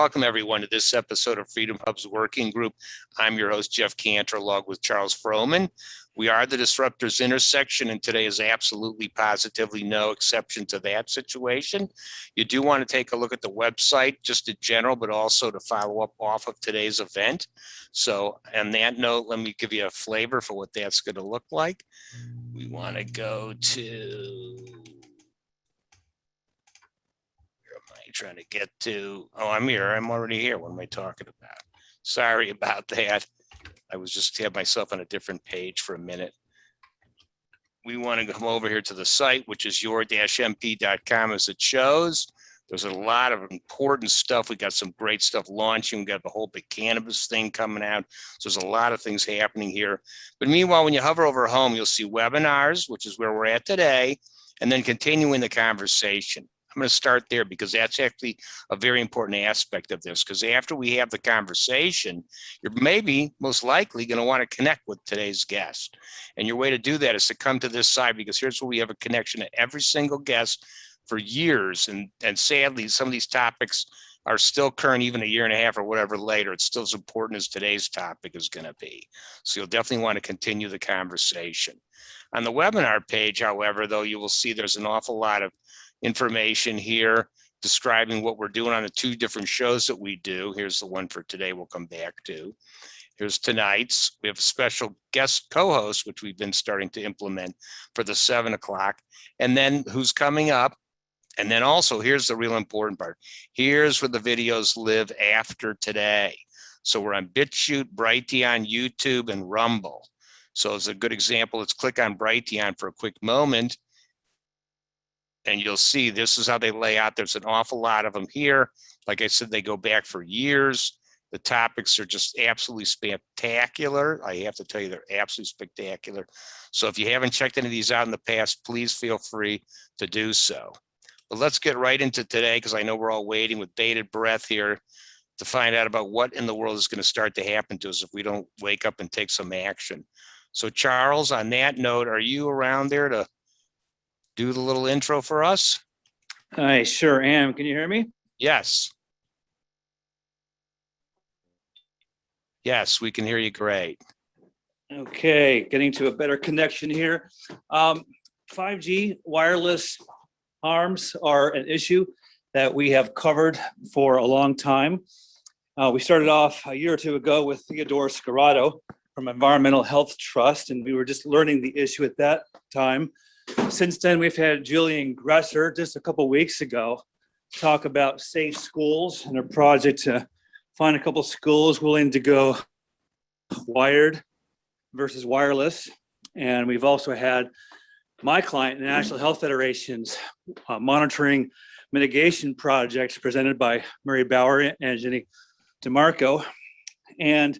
welcome everyone to this episode of Freedom Hub's Working Group. I'm your host, Jeff Cantor, along with Charles Frohman. We are the Disruptors intersection, and today is absolutely positively no exception to that situation. You do want to take a look at the website just in general, but also to follow up off of today's event. So on that note, let me give you a flavor for what that's going to look like. We want to go to... trying to get to, oh, I'm here. I'm already here. What am I talking about? Sorry about that. I was just had myself on a different page for a minute. We want to come over here to the site, which is your-mp.com as it shows. There's a lot of important stuff. We got some great stuff launching. We got the whole big cannabis thing coming out. So there's a lot of things happening here. But meanwhile, when you hover over home, you'll see webinars, which is where we're at today, and then continuing the conversation. I'm going to start there because that's actually a very important aspect of this, because after we have the conversation, you're maybe most likely going to want to connect with today's guest. And your way to do that is to come to this side, because here's where we have a connection to every single guest for years. And sadly, some of these topics are still current even a year and a half or whatever later. It's still as important as today's topic is going to be. So you'll definitely want to continue the conversation. On the webinar page, however, though, you will see there's an awful lot of information here describing what we're doing on the two different shows that we do. Here's the one for today we'll come back to. Here's tonight's. We have a special guest co-host, which we've been starting to implement for the 7 o'clock. And then who's coming up. And then also, here's the real important part. Here's where the videos live after today. So we're on BitChute, Brighteon, YouTube, and Rumble. So as a good example, let's click on Brighteon for a quick moment. And you'll see this is how they lay out. There's an awful lot of them here. Like I said, they go back for years. The topics are just absolutely spectacular. I have to tell you, they're absolutely spectacular. So if you haven't checked any of these out in the past, please feel free to do so. But let's get right into today, because I know we're all waiting with bated breath here to find out about what in the world is going to start to happen to us if we don't wake up and take some action. So Charles, on that note, are you around there to do the little intro for us? I sure am. Can you hear me? Yes. Yes, we can hear you great. Okay, getting to a better connection here. 5G wireless arms are an issue that we have covered for a long time. We started off a year or two ago with Theodore Scarrato from Environmental Health Trust, and we were just learning the issue at that time. Since then, we've had Julian Gresser just a couple weeks ago talk about safe schools and a project to find a couple schools willing to go wired versus wireless. And we've also had my client, the National Health Federation's monitoring mitigation projects presented by Murray Bauer and Jenny DeMarco. And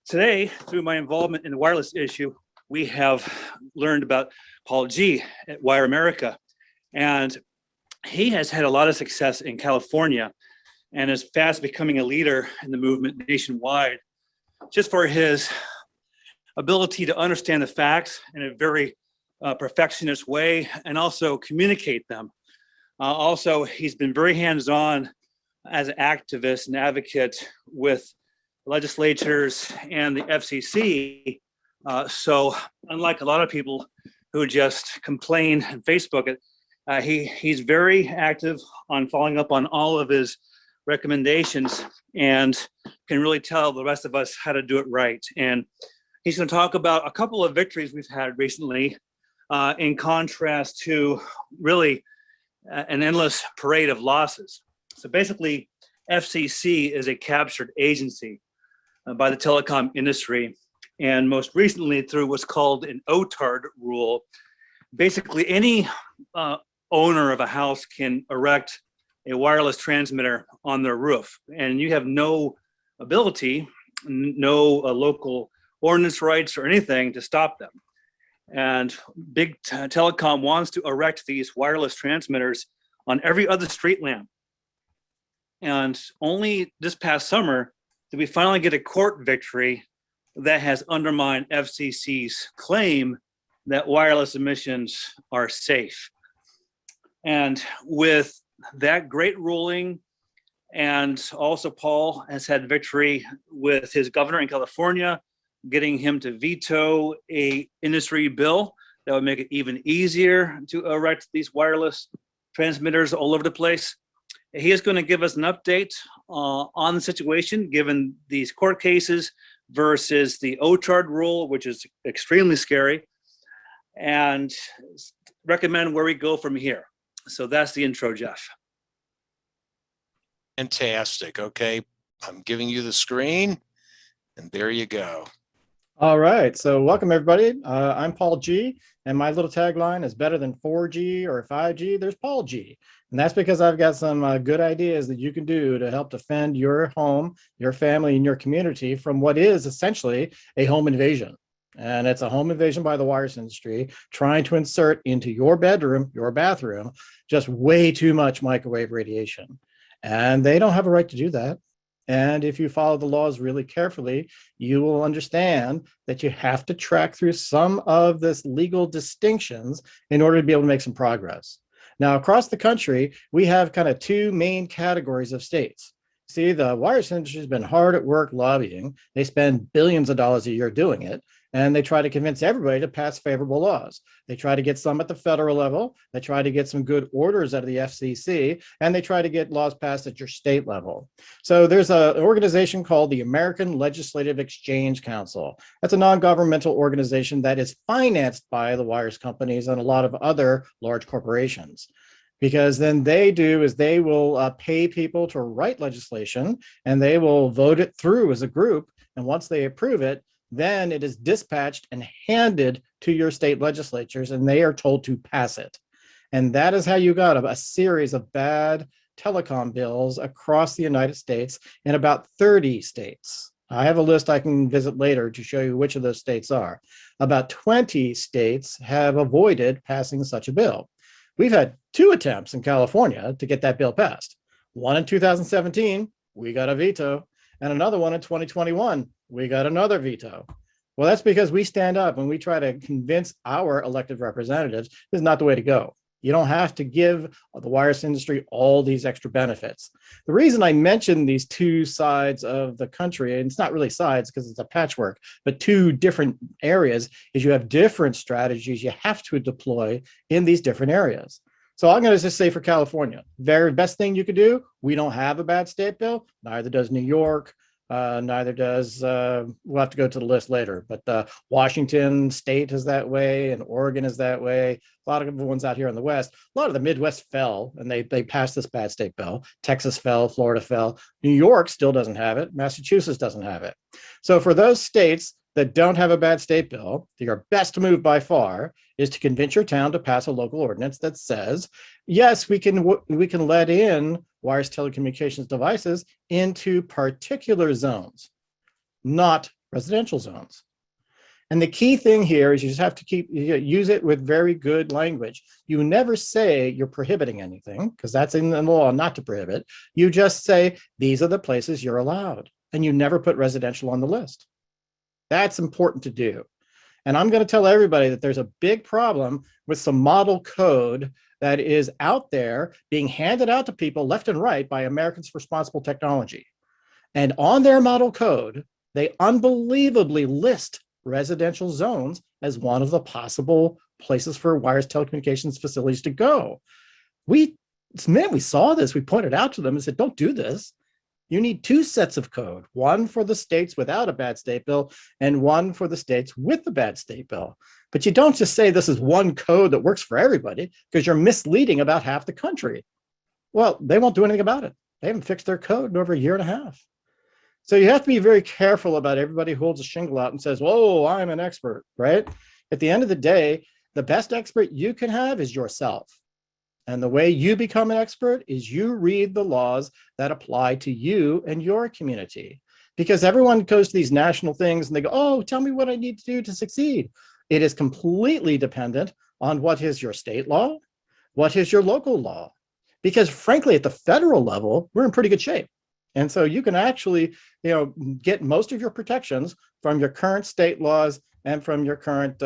today, through my involvement in the wireless issue, we have learned about Paul G at Wire America. And he has had a lot of success in California and is fast becoming a leader in the movement nationwide, just for his ability to understand the facts in a very perfectionist way and also communicate them. Also, he's been very hands-on as an activist and advocate with legislatures and the FCC. So unlike a lot of people who just complain on Facebook, he's very active on following up on all of his recommendations and can really tell the rest of us how to do it right. And he's going to talk about a couple of victories we've had recently in contrast to really an endless parade of losses. So basically, FCC is a captured agency by the telecom industry. And most recently through what's called an OTARD rule. Basically, any owner of a house can erect a wireless transmitter on their roof, and you have no ability, no local ordinance rights or anything to stop them. And big telecom wants to erect these wireless transmitters on every other street lamp. And only this past summer did we finally get a court victory that has undermined FCC's claim that wireless emissions are safe. And with that great ruling And also Paul has had victory with his governor in California, getting him to veto a industry bill that would make it even easier to erect these wireless transmitters all over the place. He is going to give us an update on the situation, given these court cases versus the OTARD rule, which is extremely scary, and recommend where we go from here. So that's the intro, Jeff. Fantastic. Okay. I'm giving you the screen and there you go. All right, so welcome everybody. I'm Paul G, and my little tagline is better than 4G or 5G, there's Paul G. And that's because I've got some good ideas that you can do to help defend your home, your family, and your community from what is essentially a home invasion. And it's a home invasion by the wireless industry trying to insert into your bedroom, your bathroom, just way too much microwave radiation. And they don't have a right to do that. And if you follow the laws really carefully, you will understand that you have to track through some of this legal distinctions in order to be able to make some progress. Now, across the country, we have kind of two main categories of states. See, the wireless industry has been hard at work lobbying. They spend billions of dollars a year doing it, and they try to convince everybody to pass favorable laws. They try to get some at the federal level. They try to get some good orders out of the FCC, and they try to get laws passed at your state level. So there's an organization called the American Legislative Exchange Council. That's a non-governmental organization that is financed by the wireless companies and a lot of other large corporations. Because then they do is they will pay people to write legislation, and they will vote it through as a group. And once they approve it, then it is dispatched and handed to your state legislatures, and they are told to pass it. And that is how you got a series of bad telecom bills across the United States in about 30 states. I have a list I can visit later to show you which of those states are. About 20 states have avoided passing such a bill. We've had 2 attempts in California to get that bill passed. One in 2017, we got a veto, and another one in 2021, we got another veto. Well, that's because we stand up and we try to convince our elected representatives this is not the way to go. You don't have to give the wireless industry all these extra benefits. The reason I mention these 2 sides of the country, and it's not really sides because it's a patchwork, but 2 different areas, is you have different strategies you have to deploy in these different areas. So I'm going to just say for California, very best thing you could do, we don't have a bad state bill, neither does New York, neither does, we'll have to go to the list later, but Washington state is that way, and Oregon is that way. A lot of the ones out here in the West, a lot of the Midwest fell, and they passed this bad state bill. Texas fell, Florida fell. New York still doesn't have it. Massachusetts doesn't have it. So for those states that don't have a bad state bill, your best move by far is to convince your town to pass a local ordinance that says, yes, we can let in wireless telecommunications devices into particular zones, not residential zones. And the key thing here is you just have to use it with very good language. You never say you're prohibiting anything, because that's in the law not to prohibit. You just say, these are the places you're allowed. And you never put residential on the list. That's important to do. And I'm going to tell everybody that there's a big problem with some model code that is out there being handed out to people left and right by Americans for Responsible Technology. And on their model code, they unbelievably list residential zones as one of the possible places for wireless telecommunications facilities to go. We saw this, we pointed out to them and said, don't do this. You need 2 sets of code, one for the states without a bad state bill and one for the states with the bad state bill. But you don't just say this is one code that works for everybody, because you're misleading about half the country. Well, they won't do anything about it. They haven't fixed their code in over a year and a half. So you have to be very careful about everybody who holds a shingle out and says, whoa, I'm an expert, right? At the end of the day, the best expert you can have is yourself. And the way you become an expert is you read the laws that apply to you and your community. Because everyone goes to these national things and they go, oh, tell me what I need to do to succeed. It is completely dependent on what is your state law, what is your local law. Because frankly, at the federal level, we're in pretty good shape. And so you can actually, get most of your protections from your current state laws and from your current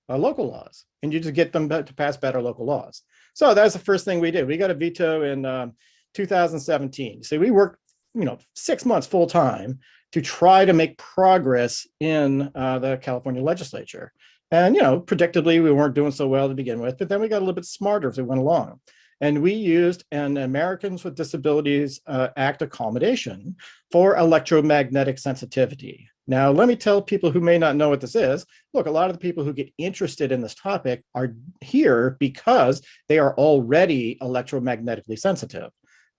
local laws. And you just get them to pass better local laws. So that's the first thing we did. We got a veto in 2017. So we worked, 6 months full time to try to make progress in the California legislature. And, predictably, we weren't doing so well to begin with, but then we got a little bit smarter as we went along. And we used an Americans with Disabilities Act accommodation for electromagnetic sensitivity. Now, let me tell people who may not know what this is. Look, a lot of the people who get interested in this topic are here because they are already electromagnetically sensitive.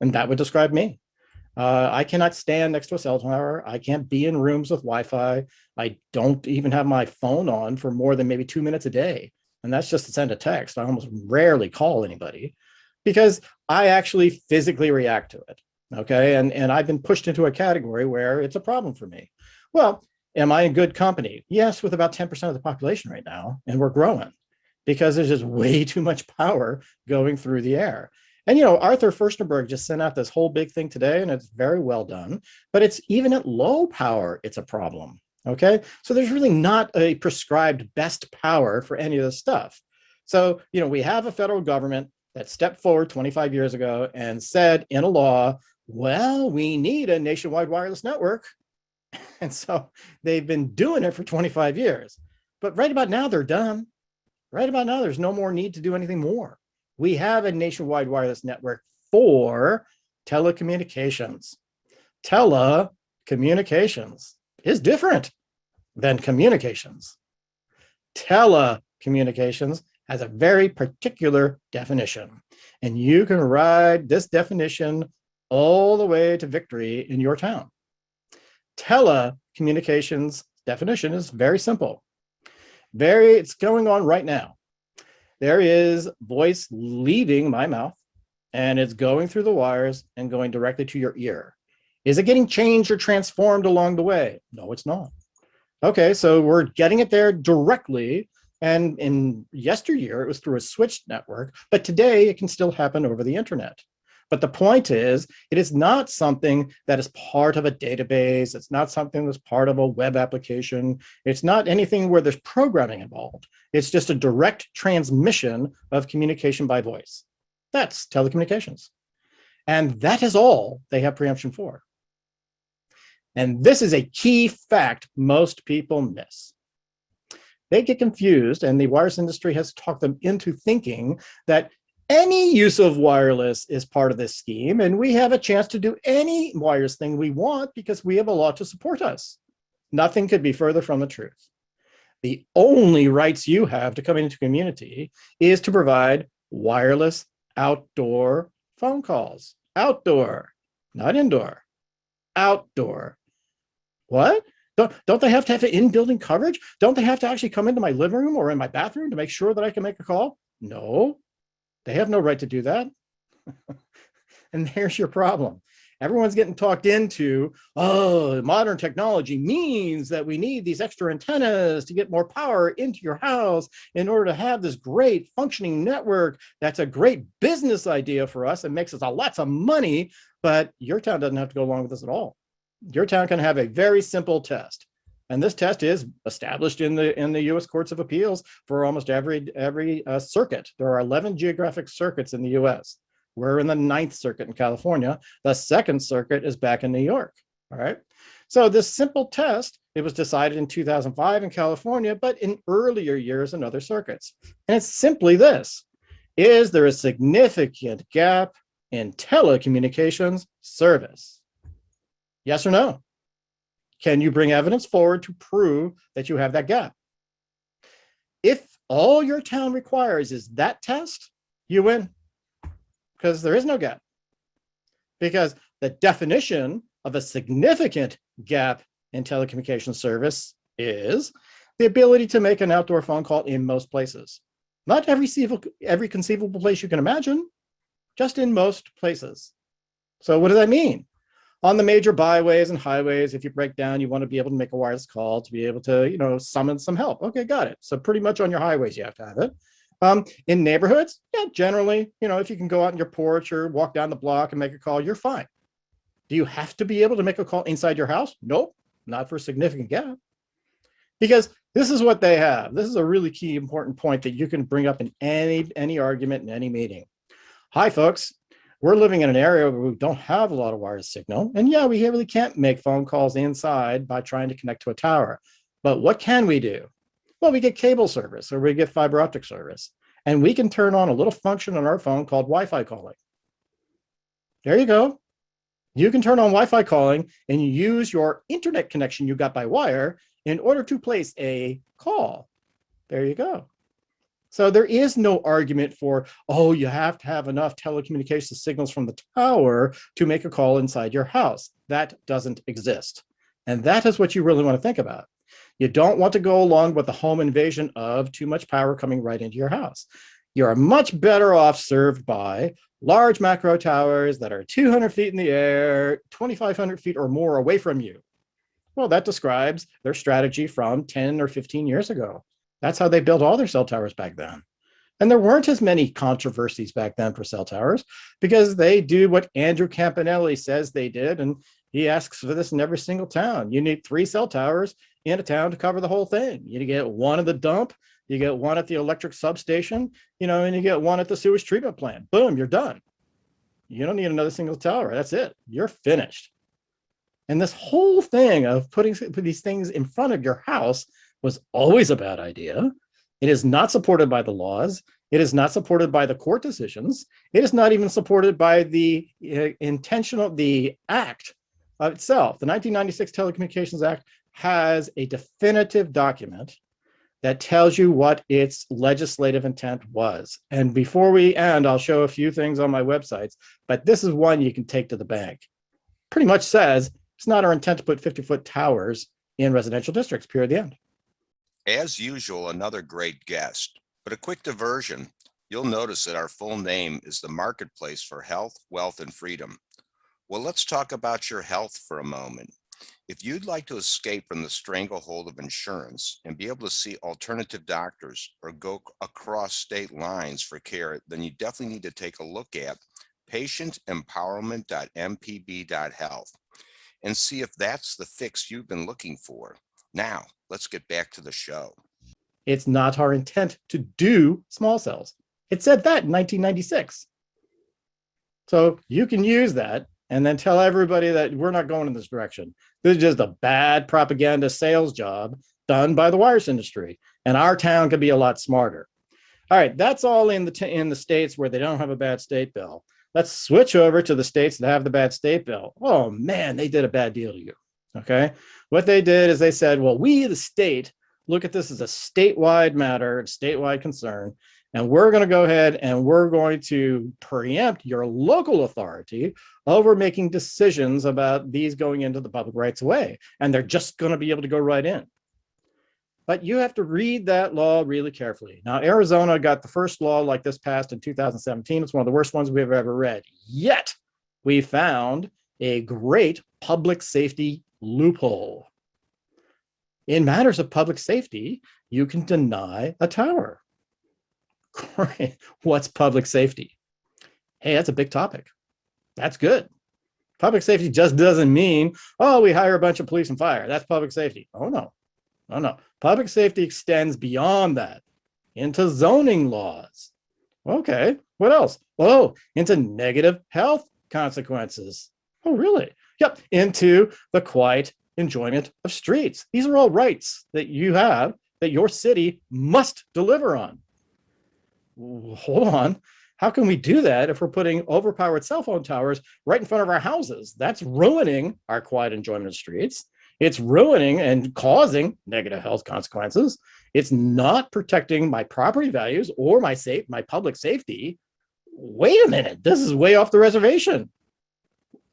And that would describe me. I cannot stand next to a cell tower. I can't be in rooms with Wi-Fi. I don't even have my phone on for more than maybe 2 minutes a day. And that's just to send a text. I almost rarely call anybody because I actually physically react to it. Okay. And I've been pushed into a category where it's a problem for me. Well, am I in good company? Yes, with about 10% of the population right now. And we're growing because there's just way too much power going through the air. And, Arthur Furstenberg just sent out this whole big thing today, and it's very well done, but it's even at low power, it's a problem. Okay. So there's really not a prescribed best power for any of this stuff. So, we have a federal government that stepped forward 25 years ago and said in a law, well, we need a nationwide wireless network. And so they've been doing it for 25 years. But right about now, they're done. Right about now, there's no more need to do anything more. We have a nationwide wireless network for telecommunications. Telecommunications is different than communications. Telecommunications has a very particular definition, and you can ride this definition all the way to victory in your town. Telecommunications definition is very simple. It's going on right now. There is voice leaving my mouth and it's going through the wires and going directly to your ear. Is it getting changed or transformed along the way? No, it's not. Okay, so we're getting it there directly. And in yesteryear, it was through a switched network, but today it can still happen over the internet. But the point is, it is not something that is part of a database. It's not something that's part of a web application. It's not anything where there's programming involved. It's just a direct transmission of communication by voice. That's telecommunications. And that is all they have preemption for. And this is a key fact most people miss. They get confused, and the wireless industry has talked them into thinking that any use of wireless is part of this scheme, and we have a chance to do any wireless thing we want because we have a law to support us. Nothing could be further from the truth. The only rights you have to come into community is to provide wireless outdoor phone calls. Outdoor, not indoor. Outdoor. What? Don't they have to have in-building coverage? Don't they have to actually come into my living room or in my bathroom to make sure that I can make a call? No. They have no right to do that. And there's your problem. Everyone's getting talked into, modern technology means that we need these extra antennas to get more power into your house in order to have this great functioning network. That's a great business idea for us. It makes us lots of money, but your town doesn't have to go along with this at all. Your town can have a very simple test. And this test is established in the U.S. Courts of Appeals for almost every circuit. There are 11 geographic circuits in the U.S. We're in the 9th Circuit in California. The 2nd Circuit is back in New York. All right. So this simple test, it was decided in 2005 in California, but in earlier years in other circuits. And it's simply this: is there a significant gap in telecommunications service? Yes or no? Can you bring evidence forward to prove that you have that gap? If all your town requires is that test, you win, because there is no gap. Because the definition of a significant gap in telecommunications service is the ability to make an outdoor phone call in most places. Not every conceivable place you can imagine, just in most places. So what does that mean? On the major byways and highways, if you break down, you want to be able to make a wireless call to be able to, summon some help. Okay, got it. So pretty much on your highways, you have to have it. In neighborhoods, yeah, generally, if you can go out on your porch or walk down the block and make a call, you're fine. Do you have to be able to make a call inside your house? Nope, not for a significant gap. Because this is what they have. This is a really key important point that you can bring up in any argument in any meeting. Hi, folks. We're living in an area where we don't have a lot of wireless signal. And yeah, we really can't make phone calls inside by trying to connect to a tower. But what can we do? Well, we get cable service or we get fiber optic service. And we can turn on a little function on our phone called Wi-Fi calling. There you go. You can turn on Wi-Fi calling and you use your internet connection you got by wire in order to place a call. There you go. So there is no argument for, oh, you have to have enough telecommunications signals from the tower to make a call inside your house. That doesn't exist. And that is what you really want to think about. You don't want to go along with the home invasion of too much power coming right into your house. You're much better off served by large macro towers that are 200 feet in the air, 2,500 feet or more away from you. Well, that describes their strategy from 10 or 15 years ago. That's how they built all their cell towers back then. And there weren't as many controversies back then for cell towers because they do what Andrew Campanelli says they did. And he asks for this in every single town. You need 3 cell towers in a town to cover the whole thing. You get one at the dump, you get one at the electric substation, and you get one at the sewage treatment plant. Boom, you're done. You don't need another single tower. That's it. You're finished. And this whole thing of putting these things in front of your house was always a bad idea. It is not supported by the laws. It is not supported by the court decisions. It is not even supported by the act of itself. The 1996 Telecommunications Act has a definitive document that tells you what its legislative intent was. And before we end, I'll show a few things on my websites, but this is one you can take to the bank. Pretty much says it's not our intent to put 50-foot towers in residential districts, period, the end. As usual, another great guest, but a quick diversion. You'll notice that our full name is the Marketplace for Health, Wealth, and Freedom. Well, let's talk about your health for a moment. If you'd like to escape from the stranglehold of insurance and be able to see alternative doctors or go across state lines for care, then you definitely need to take a look at patientempowerment.mpb.health and see if that's the fix you've been looking for. Now, let's get back to the show. It's not our intent to do small cells. It said that in 1996. So you can use that and then tell everybody that we're not going in this direction. This is just a bad propaganda sales job done by the wireless industry. And our town could be a lot smarter. All right, that's all in the states where they don't have a bad state bill. Let's switch over to the states that have the bad state bill. Oh man, they did a bad deal to you. Okay, what they did is they said, well, we, the state, look at this as a statewide matter, a statewide concern, and we're going to go ahead and we're going to preempt your local authority over making decisions about these going into the public rights of way. And they're just going to be able to go right in. But you have to read that law really carefully. Now, Arizona got the first law like this passed in 2017. It's one of the worst ones we've ever read. Yet, we found a great public safety loophole. In matters of public safety, you can deny a tower. Great. What's public safety? Hey, that's a big topic. That's good. Public safety just doesn't mean, oh, we hire a bunch of police and fire. That's public safety. Oh, no. Oh, no. Public safety extends beyond that into zoning laws. Okay. What else? Oh, into negative health consequences. Oh, really? Yep. Into the quiet enjoyment of streets. These are all rights that you have that your city must deliver on. Hold on. How can we do that if we're putting overpowered cell phone towers right in front of our houses? That's ruining our quiet enjoyment of streets. It's ruining and causing negative health consequences. It's not protecting my property values or my public safety. Wait a minute. This is way off the reservation.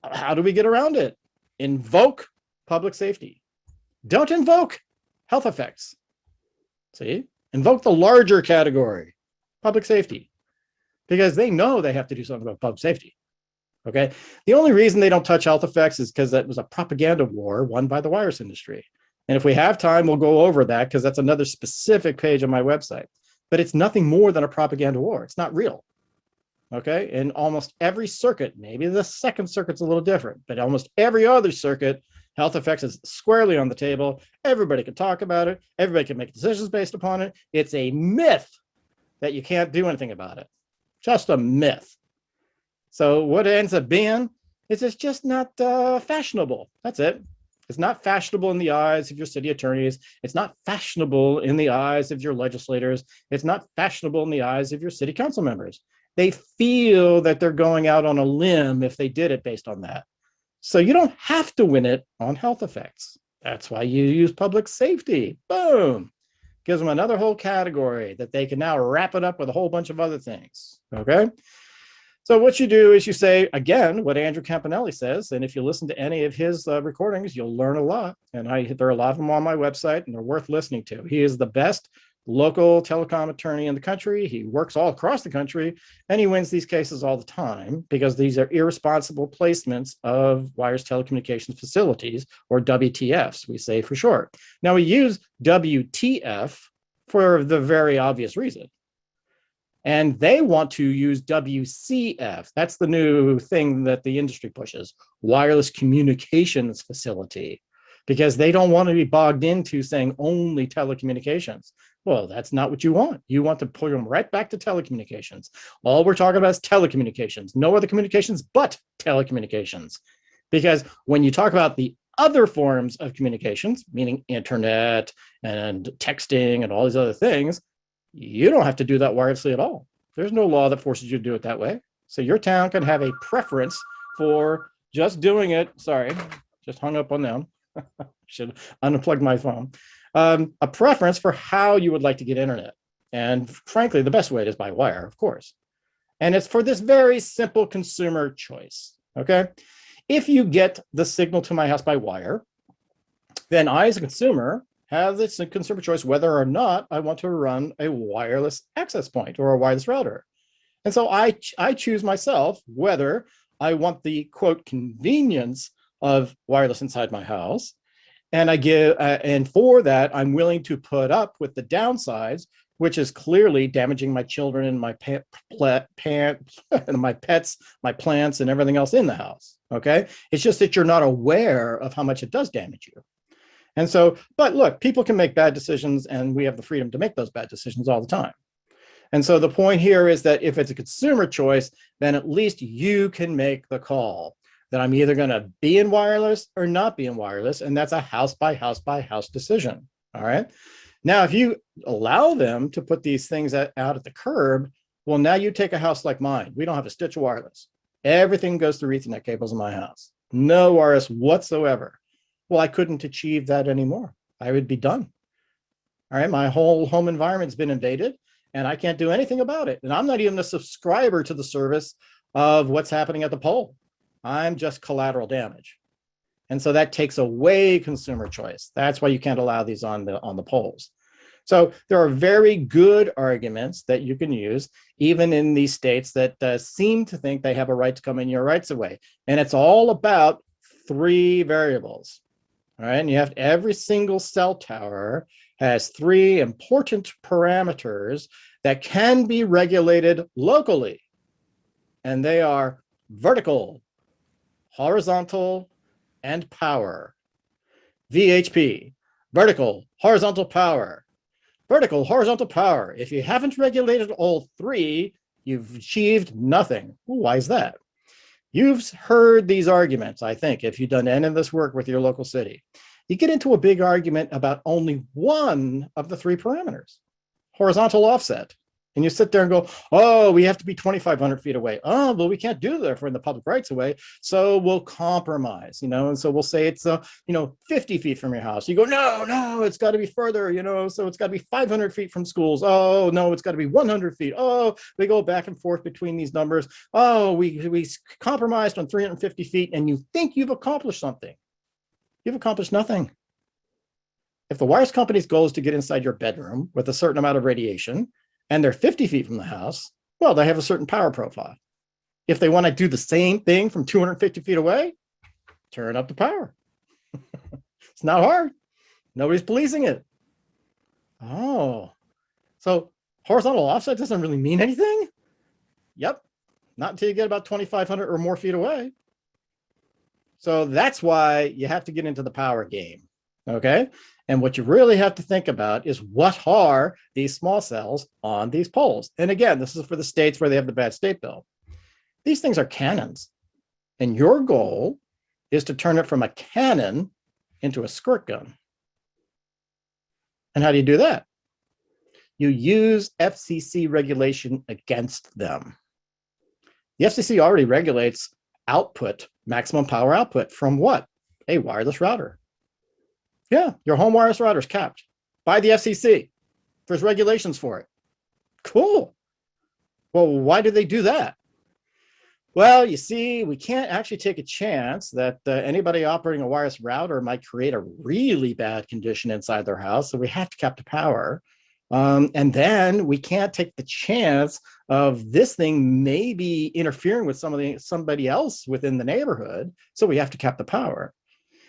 How do we get around it? Invoke public safety. Don't invoke health effects. See? Invoke the larger category, public safety, because they know they have to do something about public safety. Okay. The only reason they don't touch health effects is because that was a propaganda war won by the wireless industry. And if we have time, we'll go over that because that's another specific page on my website. But it's nothing more than a propaganda war. It's not real. Okay. In almost every circuit, maybe the second circuit's a little different, but almost every other circuit, health effects is squarely on the table. Everybody can talk about it. Everybody can make decisions based upon it. It's a myth that you can't do anything about it. Just a myth. So what it ends up being is it's just not fashionable. That's it. It's not fashionable in the eyes of your city attorneys. It's not fashionable in the eyes of your legislators. It's not fashionable in the eyes of your city council members. They feel that they're going out on a limb if they did it based on that. So you don't have to win it on health effects. That's why you use public safety. Boom. Gives them another whole category that they can now wrap it up with a whole bunch of other things. Okay. So what you do is you say, again, what Andrew Campanelli says, and if you listen to any of his recordings, you'll learn a lot. And there are a lot of them on my website, and they're worth listening to. He is the best local telecom attorney in the country. He works all across the country, and he wins these cases all the time because these are irresponsible placements of wireless telecommunications facilities, or WTFs, we say for short. Now, we use WTF for the very obvious reason. And they want to use WCF. That's the new thing that the industry pushes, wireless communications facility, because they don't want to be bogged into saying only telecommunications. Well, that's not what you want. You want to pull them right back to telecommunications. All we're talking about is telecommunications, no other communications but telecommunications. Because when you talk about the other forms of communications, meaning internet and texting and all these other things, you don't have to do that wirelessly at all. There's no law that forces you to do it that way. So your town can have a preference for just doing it. Sorry, just hung up on them. Should unplug my phone. A preference for how you would like to get internet. And frankly, the best way is by wire, of course. And it's for this very simple consumer choice, okay? If you get the signal to my house by wire, then I, as a consumer, have this consumer choice whether or not I want to run a wireless access point or a wireless router. And so I choose myself whether I want the, quote, convenience of wireless inside my house. And and for that, I'm willing to put up with the downsides, which is clearly damaging my children and my my pets, my plants, and everything else in the house. Okay. It's just that you're not aware of how much it does damage you. And so, but look, people can make bad decisions, and we have the freedom to make those bad decisions all the time. And so the point here is that if it's a consumer choice, then at least you can make the call that I'm either going to be in wireless or not be in wireless. And that's a house by house by house decision. All right. Now, if you allow them to put these things out at the curb, well, now you take a house like mine. We don't have a stitch of wireless. Everything goes through Ethernet cables in my house. No wireless whatsoever. Well, I couldn't achieve that anymore. I would be done. All right. My whole home environment's been invaded, and I can't do anything about it. And I'm not even a subscriber to the service of what's happening at the pole. I'm just collateral damage. And so that takes away consumer choice. That's why you can't allow these on the poles. So there are very good arguments that you can use, even in these states that seem to think they have a right to come in your rights of way. And it's all about three variables. All right. And you have every single cell tower has three important parameters that can be regulated locally. And they are vertical, horizontal, and power. VHP, vertical, horizontal power. Vertical, horizontal power. If you haven't regulated all three, you've achieved nothing. Well, why is that? You've heard these arguments, I think, if you've done any of this work with your local city. You get into a big argument about only one of the three parameters, horizontal offset. And you sit there and go, oh, we have to be 2,500 feet away. Oh, well, we can't do that if we're in the public rights of way. So we'll compromise, and so we'll say it's, 50 feet from your house. You go, no, it's got to be further, so it's got to be 500 feet from schools. Oh, no, it's got to be 100 feet. Oh, we go back and forth between these numbers. Oh, we compromised on 350 feet, and you think you've accomplished something. You've accomplished nothing. If the wireless company's goal is to get inside your bedroom with a certain amount of radiation, and they're 50 feet from the house, well, they have a certain power profile. If they want to do the same thing from 250 feet away, turn up the power. It's not hard. Nobody's policing it. Oh, so horizontal offset doesn't really mean anything? Yep, not until you get about 2,500 or more feet away. So that's why you have to get into the power game, okay? And what you really have to think about is what are these small cells on these poles? And again, this is for the states where they have the bad state bill. These things are cannons. And your goal is to turn it from a cannon into a squirt gun. And how do you do that? You use FCC regulation against them. The FCC already regulates output, maximum power output from what? A wireless router. Yeah, your home wireless router is capped by the FCC. There's regulations for it. Cool. Well, why do they do that? Well, you see, we can't actually take a chance that anybody operating a wireless router might create a really bad condition inside their house. So we have to cap the power. And then we can't take the chance of this thing maybe interfering with somebody else within the neighborhood. So we have to cap the power.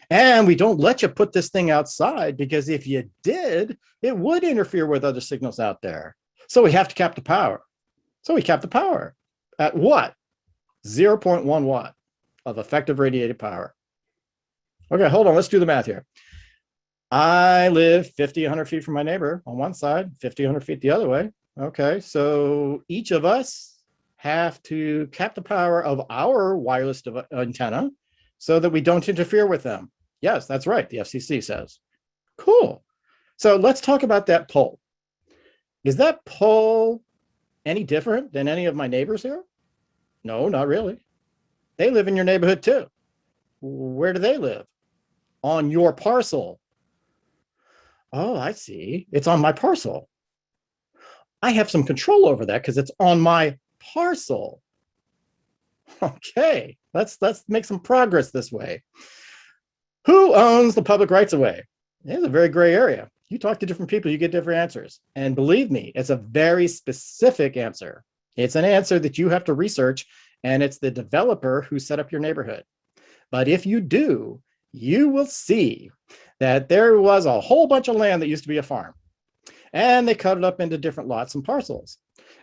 And we don't let you put this thing outside, because if you did, it would interfere with other signals out there. So we have to cap the power. So we cap the power at what? 0.1 watt of effective radiated power. Okay, hold on. Let's do the math here. I live 50, 100 feet from my neighbor on one side, 50, 100 feet the other way. Okay, so each of us have to cap the power of our wireless antenna so that we don't interfere with them. Yes, that's right, the FCC says. Cool. So let's talk about that pole. Is that pole any different than any of my neighbors here? No, not really. They live in your neighborhood too. Where do they live? On your parcel. Oh, I see. It's on my parcel. I have some control over that because it's on my parcel. Okay, let's make some progress this way. Who owns the public rights of way? It's a very gray area. You talk to different people, you get different answers. And believe me, it's a very specific answer. It's an answer that you have to research, and it's the developer who set up your neighborhood. But if you do, you will see that there was a whole bunch of land that used to be a farm, and they cut it up into different lots and parcels.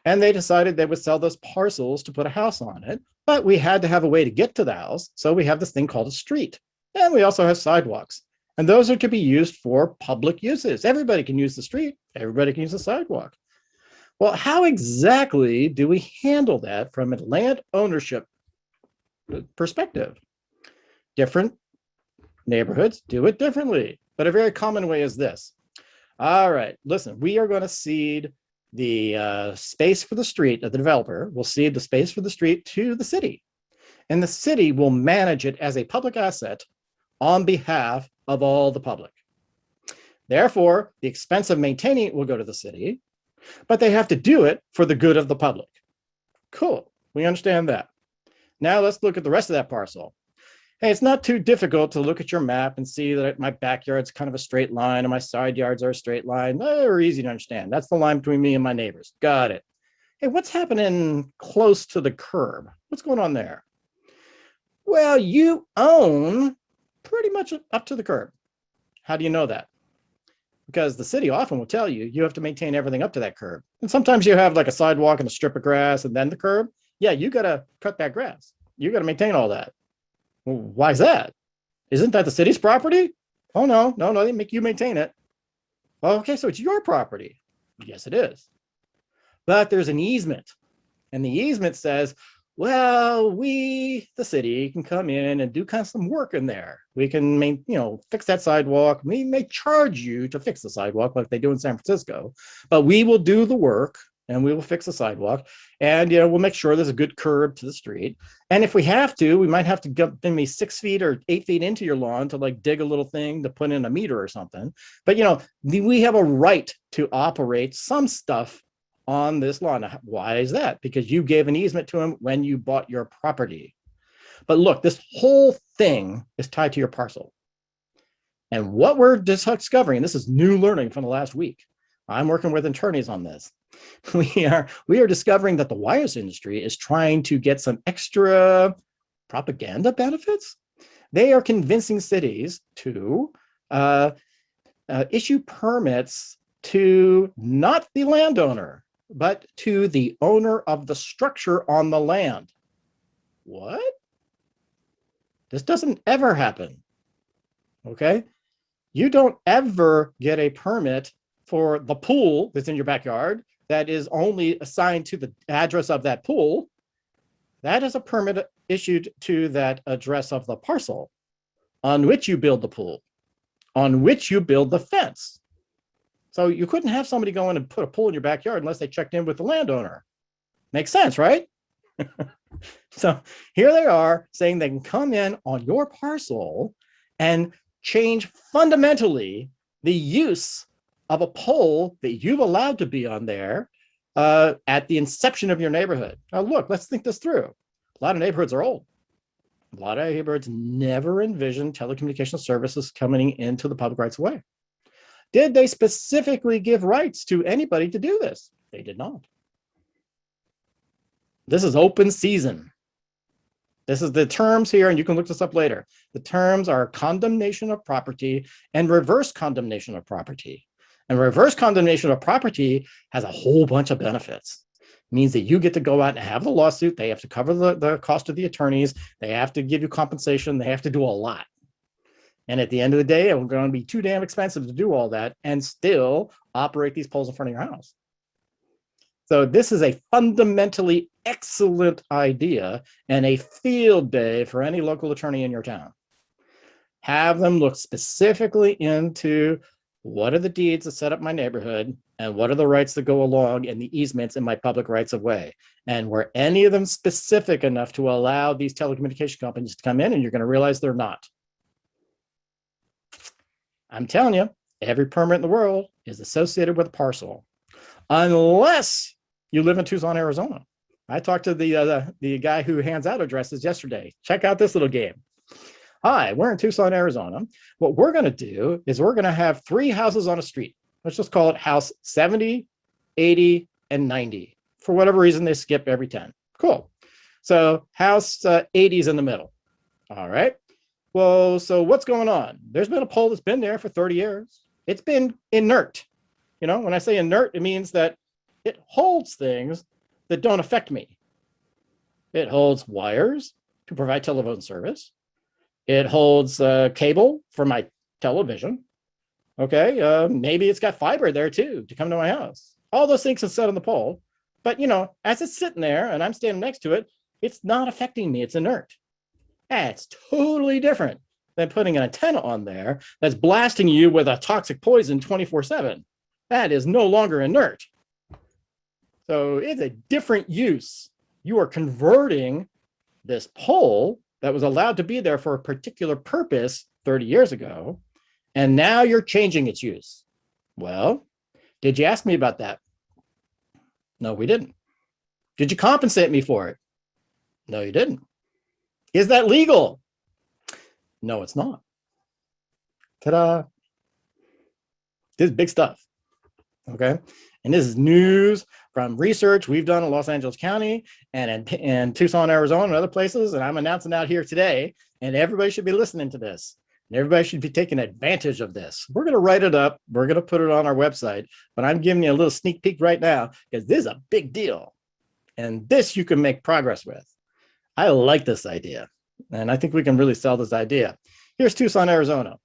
And they decided they would sell those parcels to put a house on it, but we had to have a way to get to the house. So we have this thing called a street, and we also have sidewalks. And those are to be used for public uses. Everybody can use the street. Everybody can use the sidewalk. Well, how exactly do we handle that from a land ownership perspective? Different neighborhoods do it differently, but a very common way is this. All right, listen, we are going to cede the space for the street. The developer will cede the space for the street to the city, and the city will manage it as a public asset on behalf of all the public. Therefore, the expense of maintaining it will go to the city, but they have to do it for the good of the public. Cool, we understand that. Now let's look at the rest of that parcel. Hey, it's not too difficult to look at your map and see that my backyard's kind of a straight line and my side yards are a straight line. They're easy to understand. That's the line between me and my neighbors. Got it. Hey, what's happening close to the curb? What's going on there? Well, you own pretty much up to the curb. How do you know that? Because the city often will tell you, you have to maintain everything up to that curb. And sometimes you have like a sidewalk and a strip of grass and then the curb. Yeah, you got to cut that grass. You got to maintain all that. Well, why is that? Isn't that the city's property? Oh, no, they make you maintain it. Well, okay, so it's your property. Yes, it is. But there's an easement. And the easement says, well, we, the city, can come in and do kind of some work in there. We can, fix that sidewalk. We may charge you to fix the sidewalk like they do in San Francisco, but we will do the work and we will fix the sidewalk, and we'll make sure there's a good curb to the street. And if we have to, we might have to get maybe 6 feet or 8 feet into your lawn to like dig a little thing to put in a meter or something. But we have a right to operate some stuff on this lawn. Now, why is that? Because you gave an easement to him when you bought your property. But look, this whole thing is tied to your parcel. And what we're discovering, this is new learning from the last week. I'm working with attorneys on this. We are discovering that the wireless industry is trying to get some extra propaganda benefits. They are convincing cities to issue permits to not the landowner, but to the owner of the structure on the land. What? This doesn't ever happen. Okay? You don't ever get a permit for the pool that's in your backyard that is only assigned to the address of that pool. that is a permit issued to that address of the parcel on which you build the pool, on which you build the fence. So you couldn't have somebody go in and put a pool in your backyard unless they checked in with the landowner. Makes sense, right? So here they are saying they can come in on your parcel and change fundamentally the use of a pole that you've allowed to be on there at the inception of your neighborhood. Now, look, let's think this through. A lot of neighborhoods are old. A lot of neighborhoods never envisioned telecommunications services coming into the public rights of way. Did they specifically give rights to anybody to do this? They did not. This is open season. This is the terms here, and you can look this up later. The terms are condemnation of property and reverse condemnation of property. And reverse condemnation of property has a whole bunch of benefits. It means that you get to go out and have the lawsuit. They have to cover the cost of the attorneys. They have to give you compensation. They have to do a lot. And at the end of the day, it's going to be too damn expensive to do all that and still operate these poles in front of your house. So this is a fundamentally excellent idea and a field day for any local attorney in your town. Have them look specifically into what are the deeds that set up my neighborhood and what are the rights that go along and the easements in my public rights of way. And were any of them specific enough to allow these telecommunication companies to come in, and you're going to realize they're not. I'm telling you, every permit in the world is associated with a parcel, unless you live in Tucson, Arizona. I talked to the guy who hands out addresses yesterday. Check out this little game. Hi, we're in Tucson, Arizona. What we're going to do is we're going to have 3 houses on a street. Let's just call it house 70, 80, and 90. For whatever reason, they skip every 10. Cool. So house 80 is in the middle. All right. Well, so what's going on? There's been a pole that's been there for 30 years. It's been inert. You know, when I say inert, it means that it holds things that don't affect me. It holds wires to provide telephone service. It holds cable for my television. Okay, maybe it's got fiber there too to come to my house. All those things are set on the pole. But, you know, as it's sitting there and I'm standing next to it, it's not affecting me. It's inert. That's totally different than putting an antenna on there that's blasting you with a toxic poison 24/7. That is no longer inert. So it's a different use. You are converting this pole that was allowed to be there for a particular purpose 30 years ago, and now you're changing its use. Well, did you ask me about that? No, we didn't. Did you compensate me for it? No, you didn't. Is that legal? No, it's not. Ta-da. This is big stuff. Okay. And this is news from research we've done in Los Angeles County and in Tucson, Arizona, and other places. And I'm announcing out here today, and everybody should be listening to this. And everybody should be taking advantage of this. We're going to write it up. We're going to put it on our website, but I'm giving you a little sneak peek right now because this is a big deal. And this you can make progress with. I like this idea, and I think we can really sell this idea. Here's Tucson, Arizona.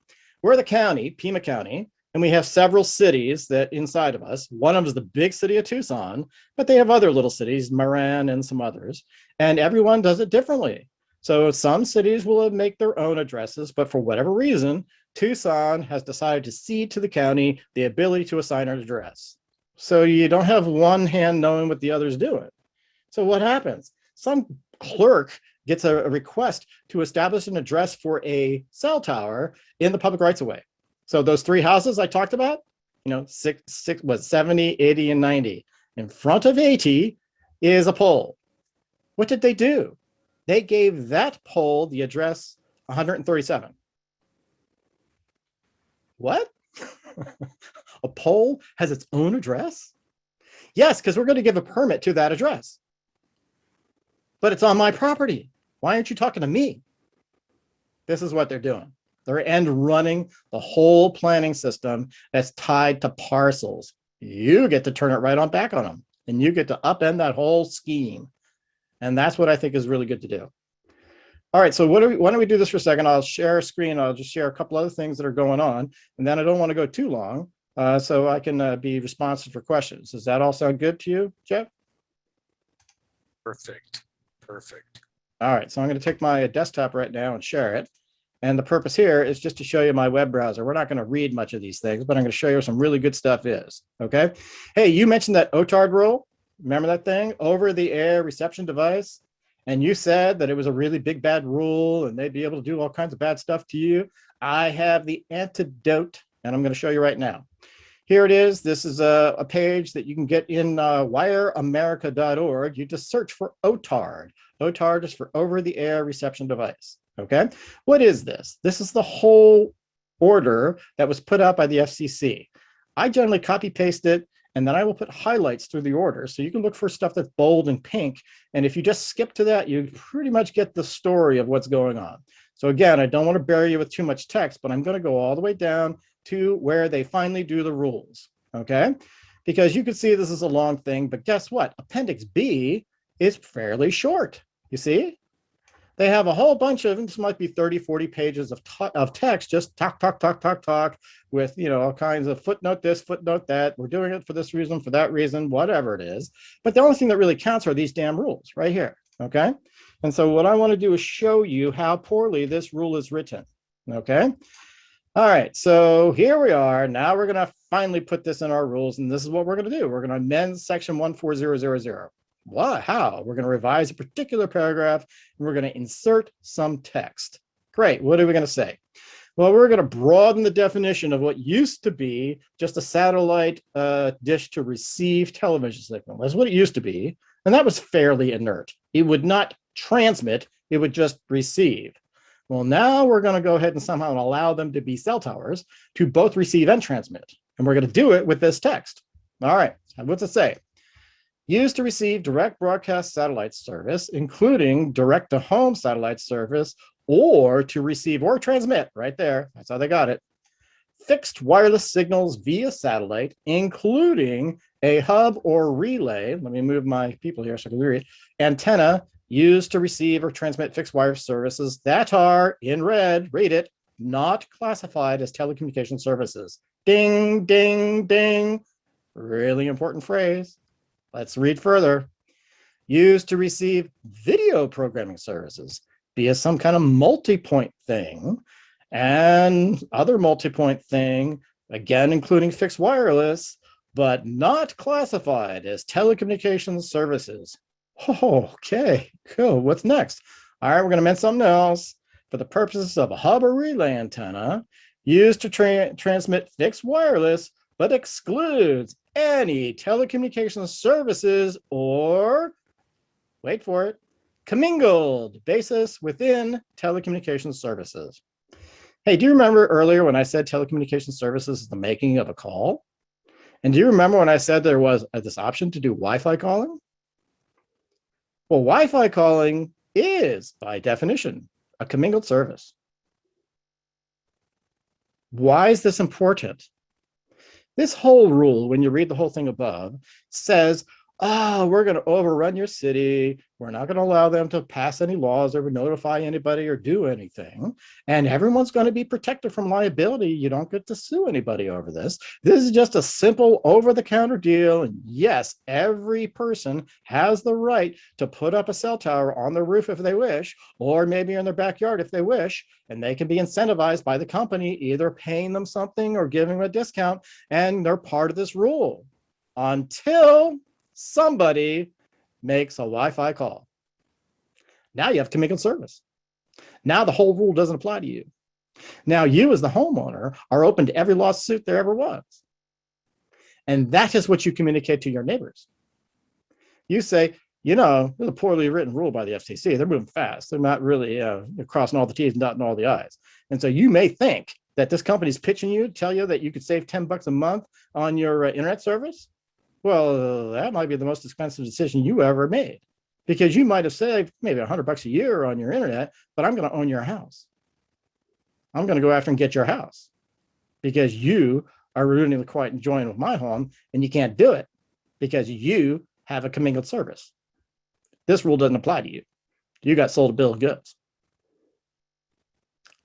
We're the county, Pima County, and we have several cities that inside of us. One of them is the big city of Tucson, but they have other little cities, Moran and some others, and everyone does it differently. So some cities will make their own addresses, but for whatever reason, Tucson has decided to cede to the county the ability to assign an address. So you don't have one hand knowing what the other's doing. So what happens? Some clerk gets a request to establish an address for a cell tower in the public rights of way. So those 3 houses I talked about, you know, 70, 80, and 90. In front of 80 is a pole. What did they do? They gave that pole the address 137. What? A pole has its own address? Yes, because we're going to give a permit to that address. But it's on my property. Why aren't you talking to me? This is what they're doing. They're end running the whole planning system that's tied to parcels. You get to turn it right on back on them, and you get to upend that whole scheme. And that's what I think is really good to do. All right, so why don't we do this for a second? I'll share a screen. I'll just share a couple other things that are going on, and then I don't want to go too long, so I can be responsive for questions. Does that all sound good to you, Jeff? Perfect. Perfect. All right, so I'm going to take my desktop right now and share it. And the purpose here is just to show you my web browser. We're not going to read much of these things, but I'm going to show you some really good stuff is. Okay. Hey, you mentioned that OTARD rule. Remember that thing? Over the air reception device. And you said that it was a really big bad rule and they'd be able to do all kinds of bad stuff to you. I have the antidote, and I'm going to show you right now. Here it is. This is a page that you can get in wireamerica.org. You just search for OTARD. OTARD is for over the air reception device. Okay. What is this? This is the whole order that was put out by the FCC. I generally copy paste it, and then I will put highlights through the order. So you can look for stuff that's bold and pink. And if you just skip to that, you pretty much get the story of what's going on. So again, I don't want to bury you with too much text, but I'm going to go all the way down to where they finally do the rules. Okay. Because you can see this is a long thing, but guess what? Appendix B is fairly short. You see? They have a whole bunch of, this might be 30, 40 pages of text, just talk with, all kinds of footnote this, footnote that. We're doing it for this reason, for that reason, whatever it is. But the only thing that really counts are these damn rules right here. Okay. And so what I want to do is show you how poorly this rule is written. Okay. All right. So here we are. Now we're going to finally put this in our rules. And this is what we're going to do. We're going to amend section 14000. What? How? We're going to revise a particular paragraph and we're going to insert some text. Great. What are we going to say? Well, we're going to broaden the definition of what used to be just a satellite dish to receive television signal. That's what it used to be. And that was fairly inert. It would not transmit. It would just receive. Well, now we're going to go ahead and somehow allow them to be cell towers to both receive and transmit. And we're going to do it with this text. All right. What's it say? Used to receive direct broadcast satellite service, including direct-to-home satellite service, or to receive or transmit, right there, that's how they got it, fixed wireless signals via satellite, including a hub or relay, let me move my people here so I can read, antenna used to receive or transmit fixed wireless services that are, in red, read it, not classified as telecommunication services. Ding, ding, ding. Really important phrase. Let's read further. Used to receive video programming services via some kind of multi-point thing and other multi-point thing, again, including fixed wireless, but not classified as telecommunications services. Oh, okay, cool. What's next? All right, we're going to amend something else. For the purposes of a hub or relay antenna used to transmit fixed wireless, but excludes any telecommunications services or, wait for it, commingled basis within telecommunications services. Hey, do you remember earlier when I said telecommunications services is the making of a call? And do you remember when I said there was this option to do Wi-Fi calling? Well, Wi-Fi calling is, by definition, a commingled service. Why is this important? This whole rule, when you read the whole thing above, says, we're going to overrun your city. We're not going to allow them to pass any laws or notify anybody or do anything. And everyone's going to be protected from liability. You don't get to sue anybody over this. This is just a simple over-the-counter deal. And yes, every person has the right to put up a cell tower on their roof if they wish, or maybe in their backyard if they wish. And they can be incentivized by the company, either paying them something or giving them a discount. And they're part of this rule until somebody makes a Wi-Fi call. Now you have commingled service. Now the whole rule doesn't apply to you. Now you as the homeowner are open to every lawsuit there ever was. And that is what you communicate to your neighbors. You say, there's a poorly written rule by the FCC. They're moving fast. They're not really crossing all the T's and dotting all the I's. And so you may think that this company's pitching you to tell you that you could save $10 a month on your internet service. Well, that might be the most expensive decision you ever made, because you might have saved maybe $100 a year on your internet, but I'm going to own your house. I'm going to go after and get your house because you are ruining the quiet and enjoying of my home, and you can't do it because you have a commingled service. This rule doesn't apply to you. You got sold a bill of goods.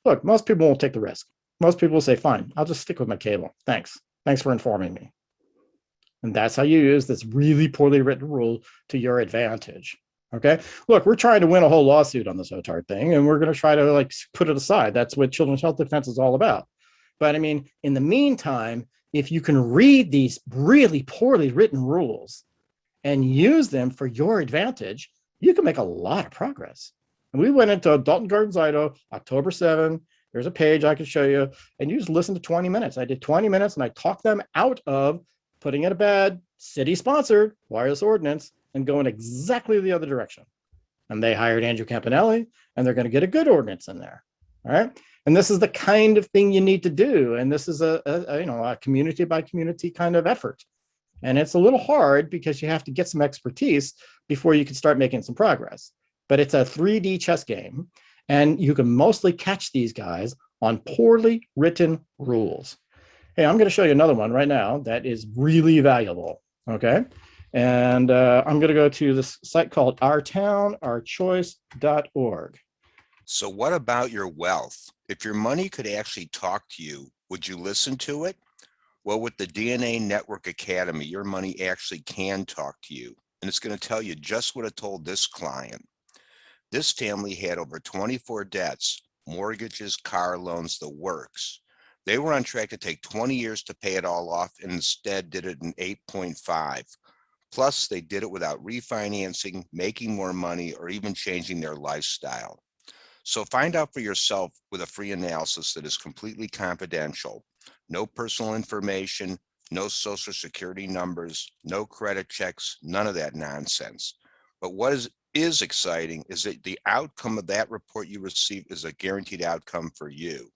Look, most people won't take the risk. Most people will say, fine, I'll just stick with my cable. Thanks. Thanks for informing me. And that's how you use this really poorly written rule to your advantage. Okay. Look, we're trying to win a whole lawsuit on this OTARD thing, and we're going to try to like put it aside. That's what children's health defense is all about. But I mean, in the meantime, if you can read these really poorly written rules and use them for your advantage, you can make a lot of progress. And we went into Dalton Gardens, Idaho, October 7. There's a page I can show you, and you just listen to 20 minutes. I did 20 minutes, and I talked them out of putting in a bad city-sponsored wireless ordinance and going exactly the other direction. And they hired Andrew Campanelli, and they're going to get a good ordinance in there. All right. And this is the kind of thing you need to do. And this is a community by community kind of effort. And it's a little hard because you have to get some expertise before you can start making some progress. But it's a 3D chess game, and you can mostly catch these guys on poorly written rules. Hey, I'm going to show you another one right now that is really valuable. Okay. And I'm going to go to this site called ourtownourchoice.org. So what about your wealth? If your money could actually talk to you, would you listen to it? Well, with the DNA Network Academy, your money actually can talk to you. And it's going to tell you just what it told this client. This family had over 24 debts, mortgages, car loans, the works. They were on track to take 20 years to pay it all off, and instead did it in 8.5. Plus, they did it without refinancing, making more money, or even changing their lifestyle. So find out for yourself with a free analysis that is completely confidential. No personal information, no social security numbers, no credit checks, none of that nonsense. But what is exciting is that the outcome of that report you receive is a guaranteed outcome for you.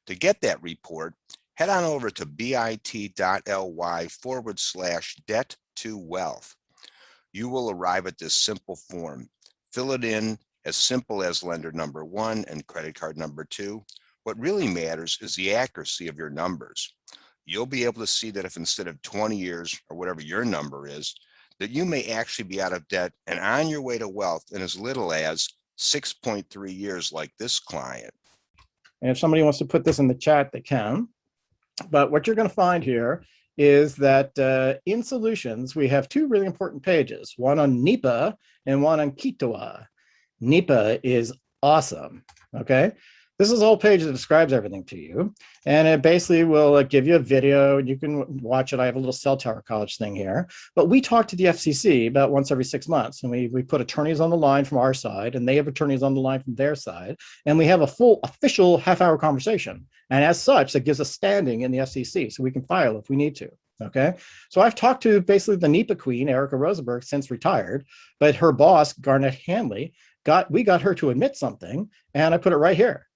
To get that report, head on over to bit.ly/debt to wealth. You will arrive at this simple form. Fill it in as simple as lender number 1 and credit card number 2. What really matters is the accuracy of your numbers. You'll be able to see that if instead of 20 years or whatever your number is, that you may actually be out of debt and on your way to wealth in as little as 6.3 years like this client. And if somebody wants to put this in the chat, they can. But what you're going to find here is that in solutions, we have two really important pages, one on NEPA and one on KITOA. NEPA is awesome, okay? This is a whole page that describes everything to you, and it basically will give you a video, and you can watch it. I have a little cell tower college thing here, but we talk to the FCC about once every 6 months, and we put attorneys on the line from our side, and they have attorneys on the line from their side, and we have a full official half-hour conversation. And as such, that gives us standing in the FCC, so we can file if we need to. Okay, so I've talked to basically the NEPA queen, Erica Rosenberg, since retired, but her boss, Garnett Hanley, we got her to admit something, and I put it right here.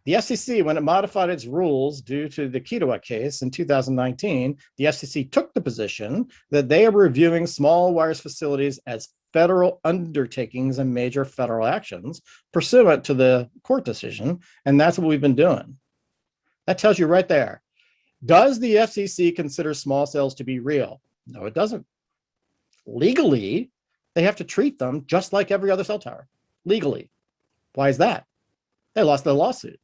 The FCC, when it modified its rules due to the KITOA case in 2019, the FCC took the position that they are reviewing small wireless facilities as federal undertakings and major federal actions pursuant to the court decision, and that's what we've been doing. That tells you right there. Does the FCC consider small cells to be real? No, it doesn't. Legally, they have to treat them just like every other cell tower. Legally. Why is that? They lost their lawsuit.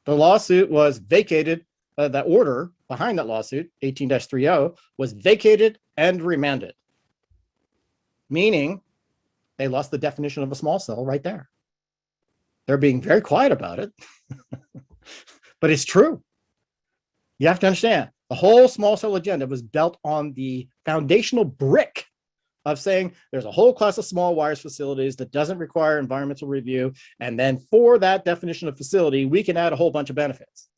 The lawsuit was vacated. The order behind that lawsuit, 18-30, was vacated and remanded. Meaning they lost the definition of a small cell right there. They're being very quiet about it, but it's true. You have to understand, the whole small cell agenda was built on the foundational brick of saying there's a whole class of small wireless facilities that doesn't require environmental review. And then for that definition of facility, we can add a whole bunch of benefits.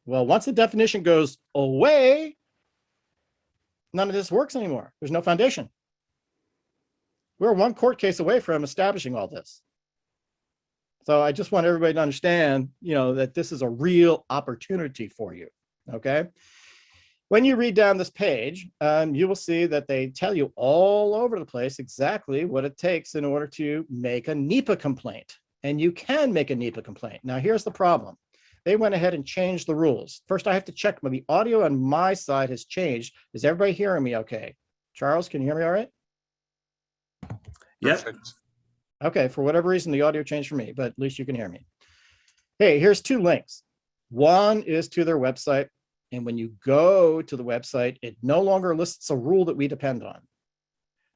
Well, once the definition goes away, none of this works anymore. There's no foundation. We're one court case away from establishing all this. So I just want everybody to understand, that this is a real opportunity for you. Okay. When you read down this page, you will see that they tell you all over the place exactly what it takes in order to make a NEPA complaint. And you can make a NEPA complaint. Now, here's the problem. They went ahead and changed the rules. First, I have to check when the audio on my side has changed. Is everybody hearing me okay? Charles, can you hear me all right? Yes. Okay, for whatever reason, the audio changed for me, but at least you can hear me. Hey, here's two links. One is to their website. And when you go to the website, it no longer lists a rule that we depend on.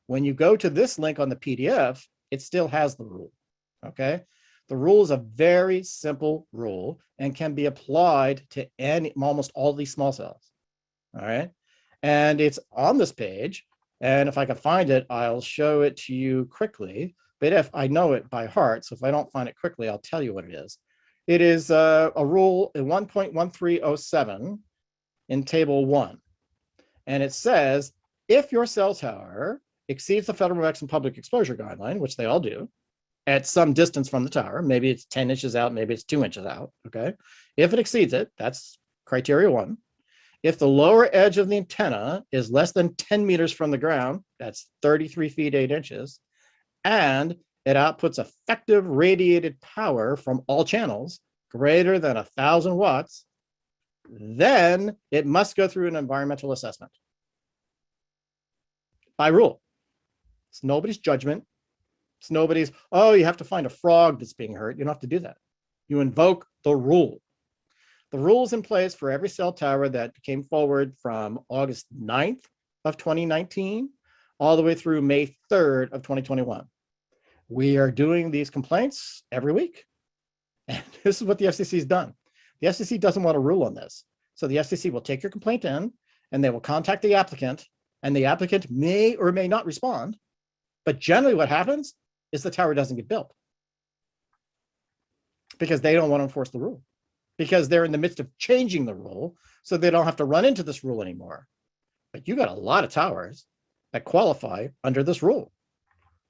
When you go to this link on the PDF, it still has the rule, okay? The rule is a very simple rule and can be applied to almost all these small cells, all right? And it's on this page, and if I can find it, I'll show it to you quickly, but if I know it by heart, so if I don't find it quickly, I'll tell you what it is. It is a rule in 1.1307 in table 1, and it says, if your cell tower exceeds the federal maximum public exposure guideline, which they all do, at some distance from the tower, maybe it's 10 inches out, maybe it's 2 inches out, okay? If it exceeds it, that's criteria 1. If the lower edge of the antenna is less than 10 meters from the ground, that's 33 feet 8 inches, and it outputs effective radiated power from all channels greater than 1,000 watts, then it must go through an environmental assessment by rule. It's nobody's judgment. It's nobody's, oh, you have to find a frog that's being hurt. You don't have to do that. You invoke the rule. The rule's in place for every cell tower that came forward from August 9th of 2019 all the way through May 3rd of 2021. We are doing these complaints every week. And this is what the FCC's done. The FCC doesn't want a rule on this. So the FCC will take your complaint in and they will contact the applicant, and the applicant may or may not respond. But generally what happens is the tower doesn't get built because they don't want to enforce the rule, because they're in the midst of changing the rule so they don't have to run into this rule anymore. But you got a lot of towers that qualify under this rule.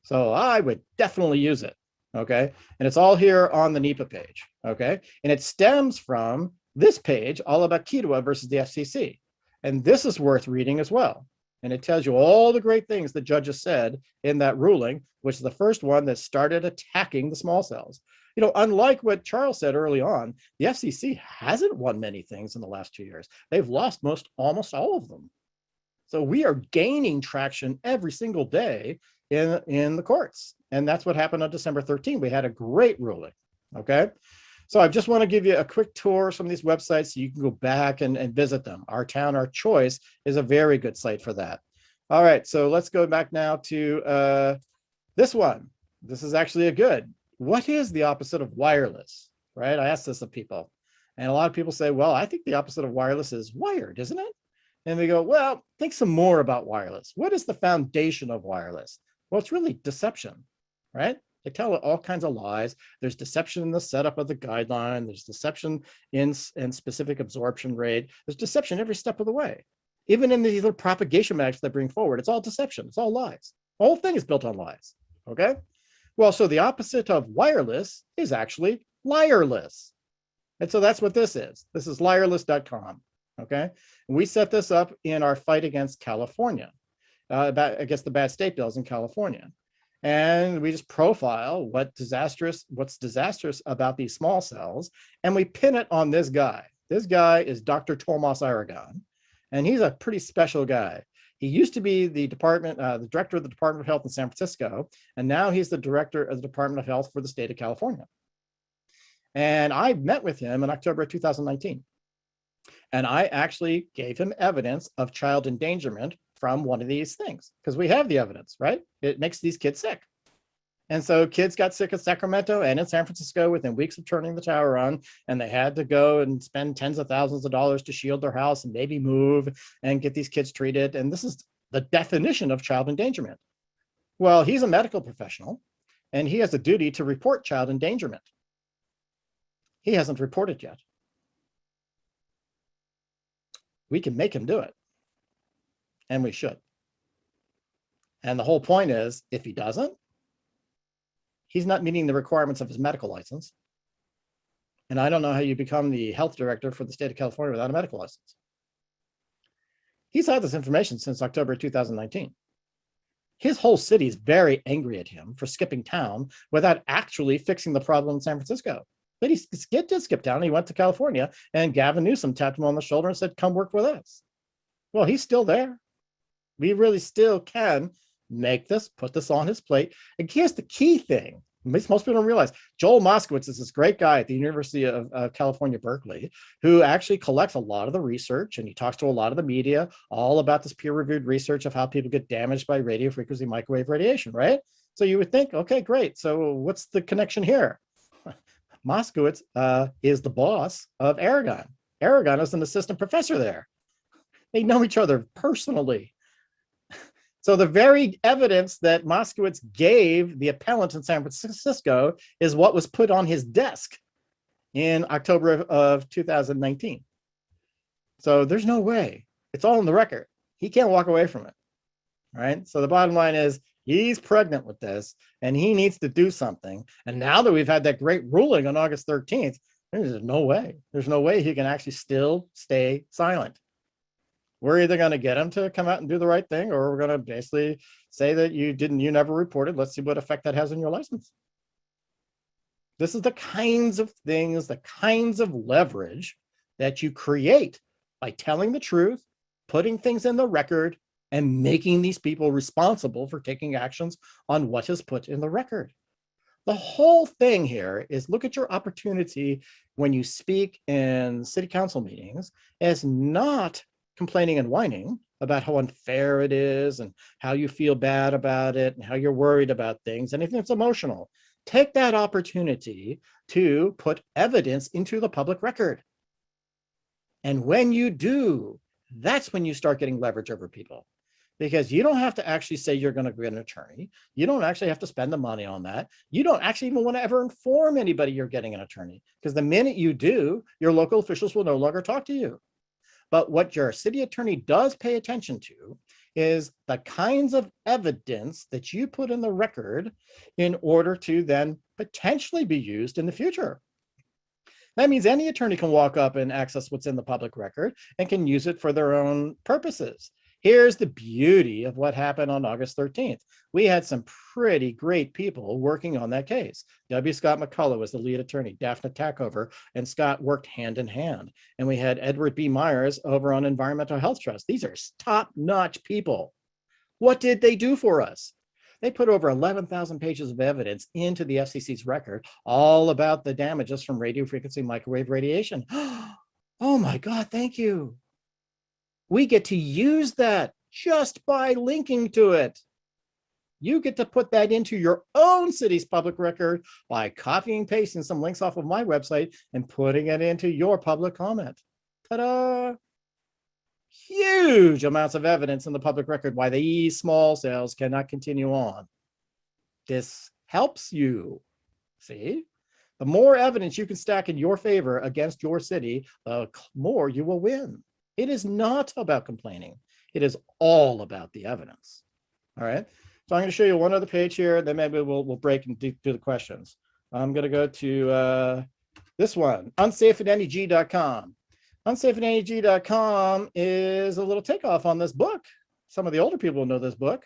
So I would definitely use it, okay? And it's all here on the NEPA page, okay? And it stems from this page, all about KEDWA versus the FCC. And this is worth reading as well. And it tells you all the great things the judges said in that ruling, which is the first one that started attacking the small cells. You know, unlike what Charles said early on, the FCC hasn't won many things in the last 2 years. They've lost almost all of them. So we are gaining traction every single day in the courts. And that's what happened on December 13th. We had a great ruling, okay? So I just want to give you a quick tour of some of these websites so you can go back and visit them. Our Town, Our Choice is a very good site for that. All right, so let's go back now to this one. This is actually a good. What is the opposite of wireless, right? I asked this of people, and a lot of people say, well, I think the opposite of wireless is wired, isn't it? And we go, well, think some more about wireless. What is the foundation of wireless? Well, it's really deception, right? They tell all kinds of lies. There's deception in the setup of the guideline. There's deception in specific absorption rate. There's deception every step of the way. Even in the little propagation maps they bring forward, it's all deception. It's all lies. The whole thing is built on lies, okay? Well, so the opposite of wireless is actually liarless. And so that's what this is. This is liarless.com, okay? And we set this up in our fight against California, against the bad state bills in California. And we just profile what's disastrous about these small cells, and we pin it on this guy. This guy is Dr. Tomas Aragon, and he's a pretty special guy. He used to be the director of the Department of Health in San Francisco, and now he's the director of the Department of Health for the state of California. And I met with him in October of 2019, and I actually gave him evidence of child endangerment from one of these things, because we have the evidence, right? It makes these kids sick. And so kids got sick in Sacramento and in San Francisco within weeks of turning the tower on, and they had to go and spend tens of thousands of dollars to shield their house and maybe move and get these kids treated. And this is the definition of child endangerment. Well, he's a medical professional, and he has a duty to report child endangerment. He hasn't reported yet. We can make him do it. And we should. And the whole point is, if he doesn't, he's not meeting the requirements of his medical license. And I don't know how you become the health director for the state of California without a medical license. He's had this information since October 2019. His whole city is very angry at him for skipping town without actually fixing the problem in San Francisco. But he did skip town. He went to California, and Gavin Newsom tapped him on the shoulder and said, come work with us. Well, he's still there. We really still can make this, put this on his plate. And here's the key thing. Most people don't realize Joel Moskowitz is this great guy at the University of California, Berkeley, who actually collects a lot of the research, and he talks to a lot of the media all about this peer-reviewed research of how people get damaged by radio frequency microwave radiation, right? So you would think, okay, great. So what's the connection here? Moskowitz is the boss of Aragon. Aragon is an assistant professor there. They know each other personally. So the very evidence that Moskowitz gave the appellant in San Francisco is what was put on his desk in October of 2019. So there's no way. It's all in the record. He can't walk away from it. Right? So the bottom line is he's pregnant with this and he needs to do something. And now that we've had that great ruling on August 13th, there's no way. There's no way he can actually still stay silent. We're either going to get him to come out and do the right thing, or we're going to basically say that you never reported. Let's see what effect that has on your license. This is the kinds of things, the kinds of leverage that you create by telling the truth, putting things in the record, and making these people responsible for taking actions on what is put in the record. The whole thing here is look at your opportunity when you speak in city council meetings as not complaining and whining about how unfair it is and how you feel bad about it and how you're worried about things, anything that's emotional. Take that opportunity to put evidence into the public record. And when you do, that's when you start getting leverage over people. Because you don't have to actually say you're going to get an attorney. You don't actually have to spend the money on that. You don't actually even want to ever inform anybody you're getting an attorney. Because the minute you do, your local officials will no longer talk to you. But what your city attorney does pay attention to is the kinds of evidence that you put in the record in order to then potentially be used in the future. That means any attorney can walk up and access what's in the public record and can use it for their own purposes. Here's the beauty of what happened on August 13th. We had some pretty great people working on that case. W. Scott McCullough was the lead attorney. Daphne Tackover and Scott worked hand in hand. And we had Edward B. Myers over on Environmental Health Trust. These are top-notch people. What did they do for us? They put over 11,000 pages of evidence into the FCC's record, all about the damages from radio frequency microwave radiation. Oh my God, thank you. We get to use that just by linking to it. You get to put that into your own city's public record by copying and pasting some links off of my website and putting it into your public comment. Ta-da! Huge amounts of evidence in the public record why these small cells cannot continue on. This helps you. See? The more evidence you can stack in your favor against your city, the more you will win. It is not about complaining. It is all about the evidence. All right. So I'm going to show you one other page here, then maybe we'll break and do the questions. I'm going to go to this one, unsafeatneg.com. Unsafeatneg.com is a little takeoff on this book. Some of the older people know this book.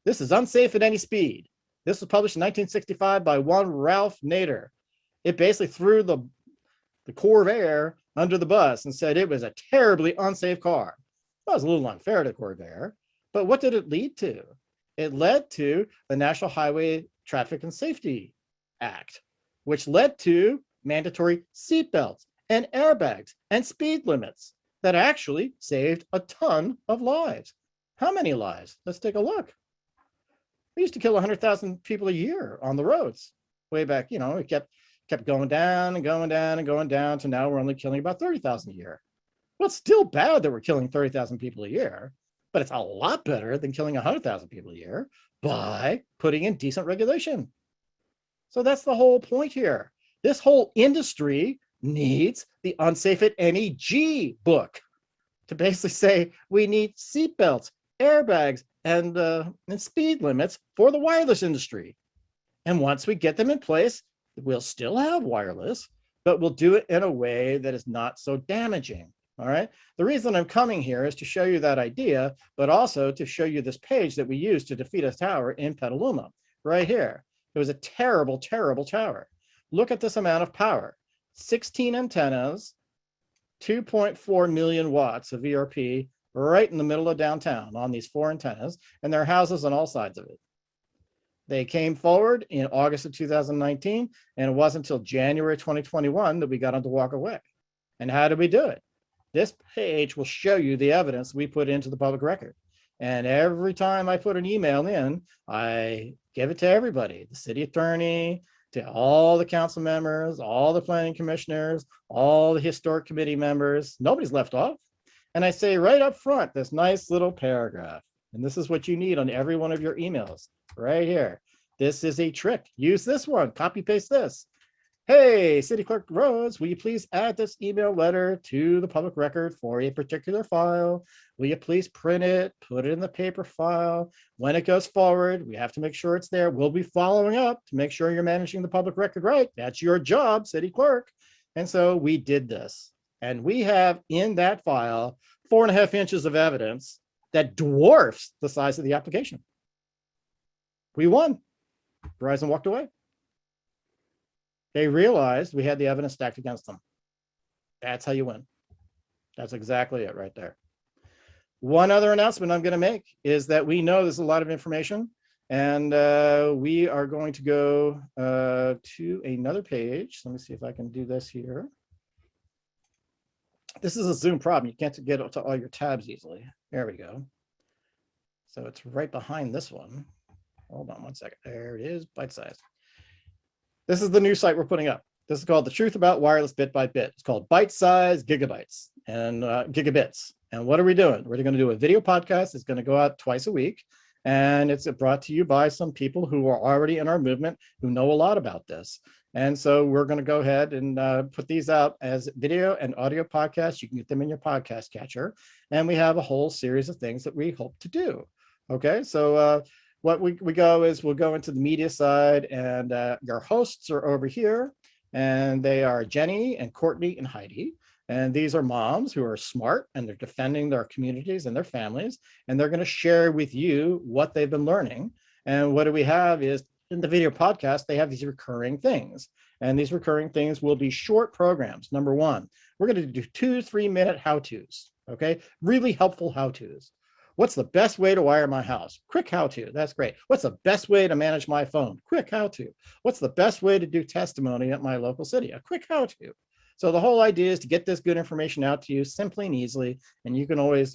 This is Unsafe at Any Speed. This was published in 1965 by one Ralph Nader. It basically threw the Corvair under the bus and said it was a terribly unsafe car. Well, it was a little unfair to Corvair, but what did it lead to? It led to the National Highway Traffic and Safety Act, which led to mandatory seatbelts and airbags and speed limits that actually saved a ton of lives. How many lives? Let's take a look. We used to kill 100,000 people a year on the roads. Way back, it kept going down and going down and going down to now we're only killing about 30,000 a year. Well, it's still bad that we're killing 30,000 people a year, but it's a lot better than killing 100,000 people a year by putting in decent regulation. So that's the whole point here. This whole industry needs the Unsafe at Any G book to basically say we need seatbelts, airbags, and speed limits for the wireless industry. And once we get them in place, we'll still have wireless, but we'll do it in a way that is not so damaging. All right. The reason I'm coming here is to show you that idea, but also to show you this page that we used to defeat a tower in Petaluma right here. It was a terrible, terrible tower. Look at this amount of power. 16 antennas, 2.4 million watts of ERP right in the middle of downtown on these 4 antennas, and there are houses on all sides of it. They came forward in August of 2019, and it wasn't until January 2021 that we got them to walk away. And how did we do it? This page will show you the evidence we put into the public record. And every time I put an email in, I give it to everybody, the city attorney, to all the council members, all the planning commissioners, all the historic committee members. Nobody's left off. And I say right up front, this nice little paragraph. And this is what you need on every one of your emails right here. This is a trick. Use this one, copy paste this. Hey, City Clerk Rhodes, will you please add this email letter to the public record for a particular file? Will you please print it, put it in the paper file? When it goes forward, we have to make sure it's there. We'll be following up to make sure you're managing the public record right. That's your job, City Clerk. And so we did this. And we have in that file 4.5 inches of evidence that dwarfs the size of the application. We won. Verizon walked away. They realized we had the evidence stacked against them. That's how you win. That's exactly it right there. One other announcement I'm going to make is that we know there's a lot of information, and we are going to go to another page. Let me see if I can do this here. This is a Zoom problem. You can't get to all your tabs easily. There we go. So it's right behind this one. Hold on one second. There it is, bite size. This is the new site we're putting up. This is called The Truth About Wireless Bit by Bit. It's called Bite Size Gigabytes and Gigabits. And what are we doing? We're going to do a video podcast. It's going to go out twice a week. And it's brought to you by some people who are already in our movement who know a lot about this. And so we're going to go ahead and put these out as video and audio podcasts. You can get them in your podcast catcher. And we have a whole series of things that we hope to do. Okay, so what we go is we'll go into the media side, and your hosts are over here, and they are Jenny and Courtney and Heidi. And these are moms who are smart, and they're defending their communities and their families, and they're going to share with you what they've been learning. And what do we have is in the video podcast, they have these recurring things, and these recurring things will be short programs. Number one, we're going to do 2-3 minute how-tos. Okay, really helpful how-tos. What's the best way to wire my house? Quick how-to. That's great. What's the best way to manage my phone? Quick how-to. What's the best way to do testimony at my local city? A quick how-to. So the whole idea is to get this good information out to you simply and easily. And you can always,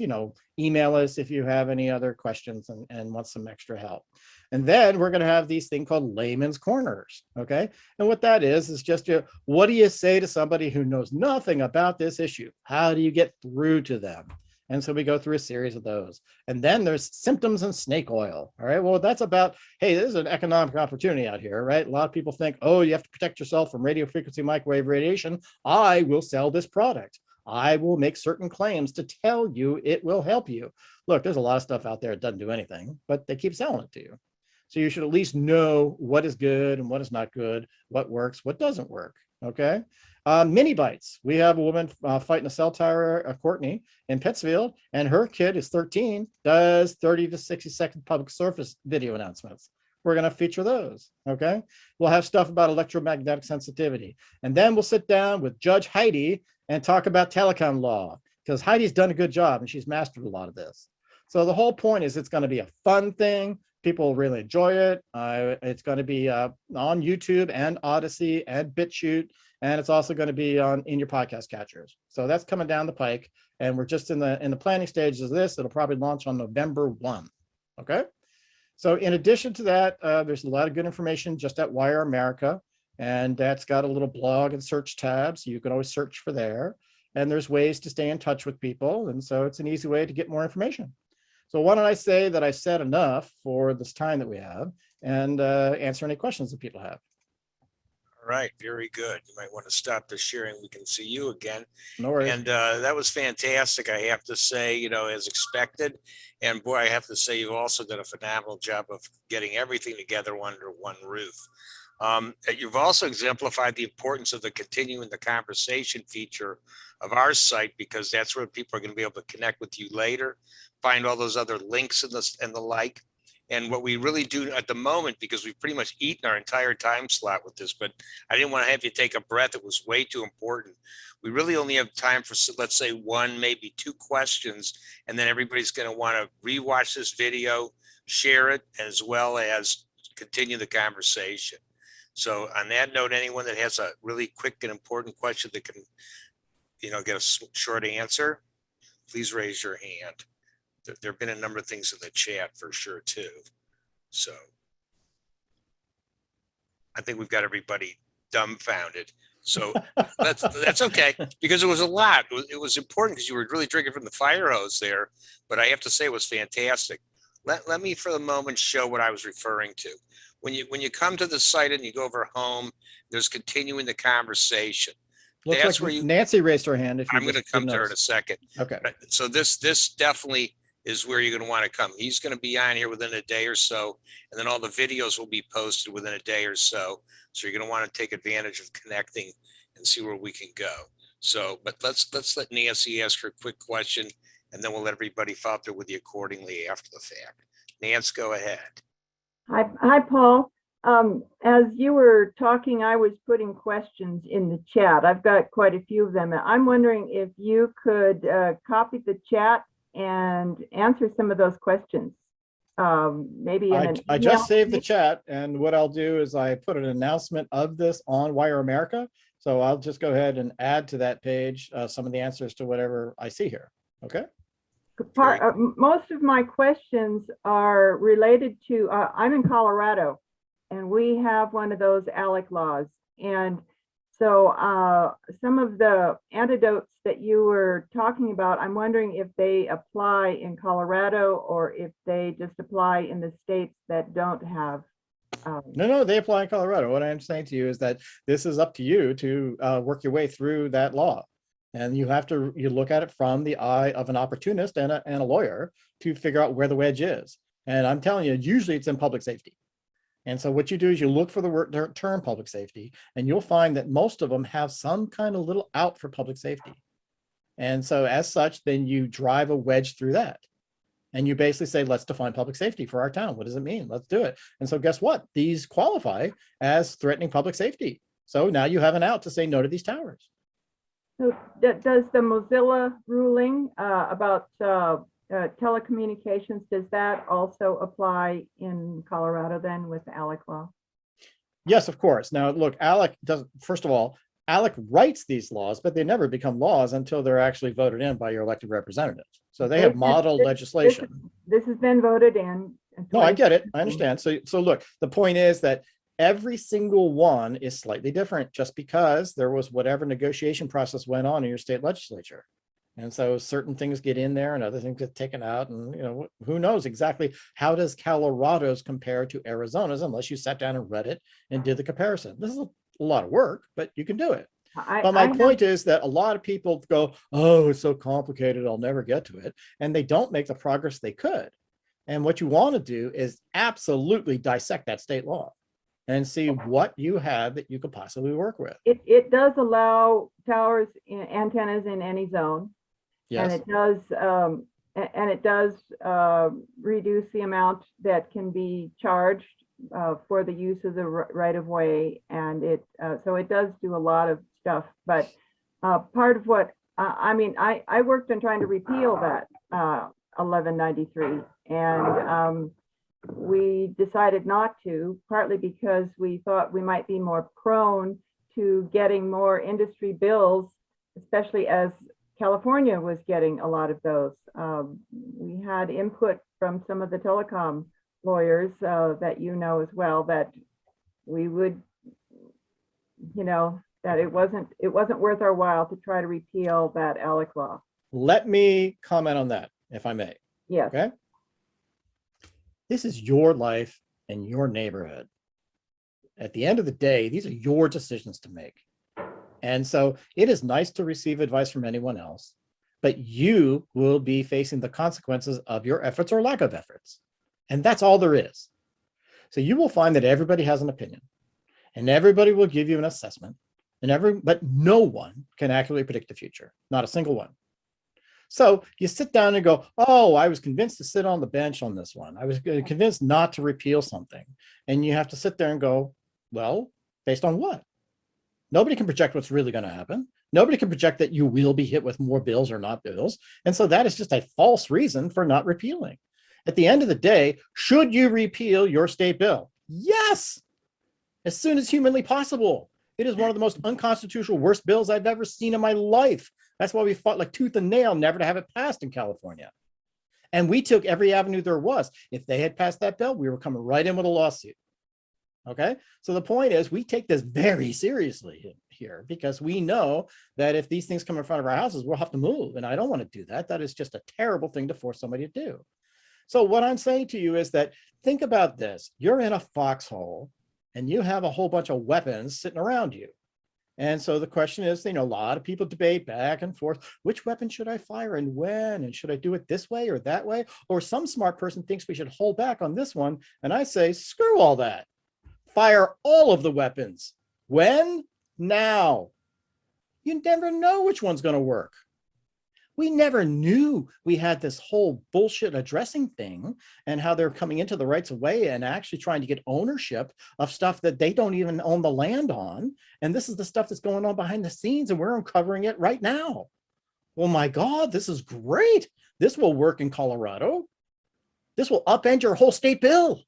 email us if you have any other questions and want some extra help. And then we're going to have these things called layman's corners. Okay. And what that is just, what do you say to somebody who knows nothing about this issue? How do you get through to them? And so we go through a series of those. And then there's symptoms and snake oil. All right. Well, that's about, hey, there's an economic opportunity out here, right? A lot of people think, oh, you have to protect yourself from radio frequency microwave radiation. I will sell this product. I will make certain claims to tell you it will help you. Look, there's a lot of stuff out there that doesn't do anything, but they keep selling it to you. So you should at least know what is good and what is not good, what works, what doesn't work. Okay. Mini bites. We have a woman fighting a cell tower, Courtney, in Pittsfield, and her kid is 13, does 30 to 60 second public service video announcements. We're going to feature those. Okay. We'll have stuff about electromagnetic sensitivity. And then we'll sit down with Judge Heidi and talk about telecom law, because Heidi's done a good job and she's mastered a lot of this. So the whole point is it's going to be a fun thing. People really enjoy it. It's going to be on YouTube and Odyssey and BitChute, and it's also going to be in your podcast catchers. So that's coming down the pike, and we're just in the planning stages of this. It'll probably launch on November 1. Okay. So in addition to that, there's a lot of good information just at Wire America, and that's got a little blog and search tab, so you can always search for there. And there's ways to stay in touch with people, and so it's an easy way to get more information. So why don't I say that I said enough for this time that we have, and answer any questions that people have. All right, very good. You might want to stop the sharing. We can see you again. No worries. And that was fantastic, I have to say, as expected. And boy, I have to say, you've also done a phenomenal job of getting everything together under one roof. You've also exemplified the importance of the continuing the conversation feature of our site, because that's where people are going to be able to connect with you later, find all those other links and the like. And what we really do at the moment, because we've pretty much eaten our entire time slot with this, but I didn't want to have you take a breath. It was way too important. We really only have time for, let's say, 1, maybe 2 questions. And then everybody's going to want to rewatch this video, share it, as well as continue the conversation. So on that note, anyone that has a really quick and important question that can, get a short answer, please raise your hand. There have been a number of things in the chat for sure too. So I think we've got everybody dumbfounded. So that's okay, because it was a lot. It was important because you were really drinking from the fire hose there, but I have to say it was fantastic. Let me for the moment show what I was referring to. When you come to the site and you go over home, there's continuing the conversation. Looks That's like where Nancy raised her hand. If you I'm going to come to her in a second. Okay. So this definitely is where you're going to want to come. He's going to be on here within a day or so, and then all the videos will be posted within a day or so. So you're going to want to take advantage of connecting and see where we can go. So, but let's let Nancy ask her a quick question, and then we'll let everybody follow through with you accordingly after the fact. Nance, go ahead. Hi, Paul. As you were talking, I was putting questions in the chat. I've got quite a few of them. I'm wondering if you could copy the chat and answer some of those questions. Maybe in I just saved the chat, and what I'll do is I put an announcement of this on Wire America. So I'll just go ahead and add to that page some of the answers to whatever I see here. Okay. Most of my questions are related to, I'm in Colorado, and we have one of those ALEC laws. And so some of the antidotes that you were talking about, I'm wondering if they apply in Colorado or if they just apply in the states that don't have. No, they apply in Colorado. What I'm saying to you is that this is up to you to work your way through that law. And you look at it from the eye of an opportunist and a lawyer to figure out where the wedge is. And I'm telling you, usually it's in public safety. And so what you do is you look for the word term public safety, and you'll find that most of them have some kind of little out for public safety. And so as such, then you drive a wedge through that. And you basically say, let's define public safety for our town. What does it mean? Let's do it. And so guess what? These qualify as threatening public safety. So now you have an out to say no to these towers. So does the Mozilla ruling about telecommunications, does that also apply in Colorado then with the ALEC law? Yes, of course. Now, look, ALEC doesn't, first of all, ALEC writes these laws, but they never become laws until they're actually voted in by your elected representatives. So they have model legislation. This has been voted in. No, I get it. I understand. So look, the point is that every single one is slightly different just because there was whatever negotiation process went on in your state legislature. And so certain things get in there and other things get taken out, and who knows exactly how does Colorado's compare to Arizona's unless you sat down and read it and did the comparison. This is a lot of work, but you can do it. But my point is that a lot of people go, oh, it's so complicated, I'll never get to it. And they don't make the progress they could. And what you want to do is absolutely dissect that state law and see what you have that you could possibly work with. It does allow towers, antennas in any zone. Yes. And it does reduce the amount that can be charged for the use of the right of way, and so it does do a lot of stuff. But part of what I worked on trying to repeal that 1193, and we decided not to, partly because we thought we might be more prone to getting more industry bills, especially as California was getting a lot of those. We had input from some of the telecom lawyers that as well, that we would, that it wasn't worth our while to try to repeal that ALEC law. Let me comment on that, if I may. Yes. Okay. This is your life and your neighborhood. At the end of the day, these are your decisions to make. And so it is nice to receive advice from anyone else, but you will be facing the consequences of your efforts or lack of efforts. And that's all there is. So you will find that everybody has an opinion and everybody will give you an assessment, but no one can accurately predict the future, not a single one. So you sit down and go, oh, I was convinced to sit on the bench on this one. I was convinced not to repeal something. And you have to sit there and go, well, based on what? Nobody can project what's really going to happen. Nobody can project that you will be hit with more bills or not bills. And so that is just a false reason for not repealing. At the end of the day, should you repeal your state bill? Yes, as soon as humanly possible. It is one of the most unconstitutional, worst bills I've ever seen in my life. That's why we fought like tooth and nail never to have it passed in California. And we took every avenue there was. If they had passed that bill, we were coming right in with a lawsuit. Okay, so the point is we take this very seriously here because we know that if these things come in front of our houses, we'll have to move. And I don't want to do that. That is just a terrible thing to force somebody to do. So what I'm saying to you is that think about this. You're in a foxhole and you have a whole bunch of weapons sitting around you. And so the question is, a lot of people debate back and forth, which weapon should I fire and when, and should I do it this way or that way? Or some smart person thinks we should hold back on this one. And I say, screw all that. Fire all of the weapons. When? Now. You never know which one's going to work. We never knew we had this whole bullshit addressing thing and how they're coming into the rights of way and actually trying to get ownership of stuff that they don't even own the land on. And this is the stuff that's going on behind the scenes, and we're uncovering it right now. Oh my God, this is great. This will work in Colorado. This will upend your whole state bill.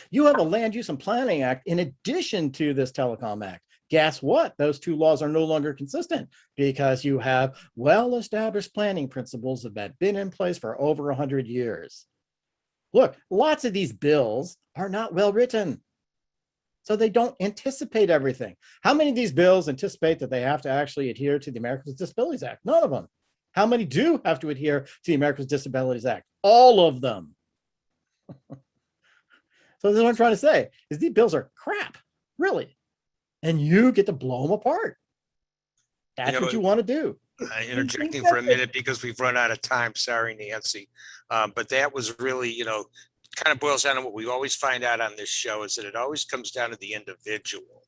You have a Land Use and Planning Act in addition to this Telecom Act. Guess what? Those two laws are no longer consistent because you have well-established planning principles that have been in place for over 100 years. Look, lots of these bills are not well written, so they don't anticipate everything. How many of these bills anticipate that they have to actually adhere to the Americans with Disabilities Act? None of them. How many do have to adhere to the Americans with Disabilities Act? All of them. So this is what I'm trying to say, is these bills are crap, really. And you get to blow them apart. That's what you want to do. Interjecting for a minute because we've run out of time. Sorry, Nancy. But that was really, kind of boils down to what we always find out on this show is that it always comes down to the individual.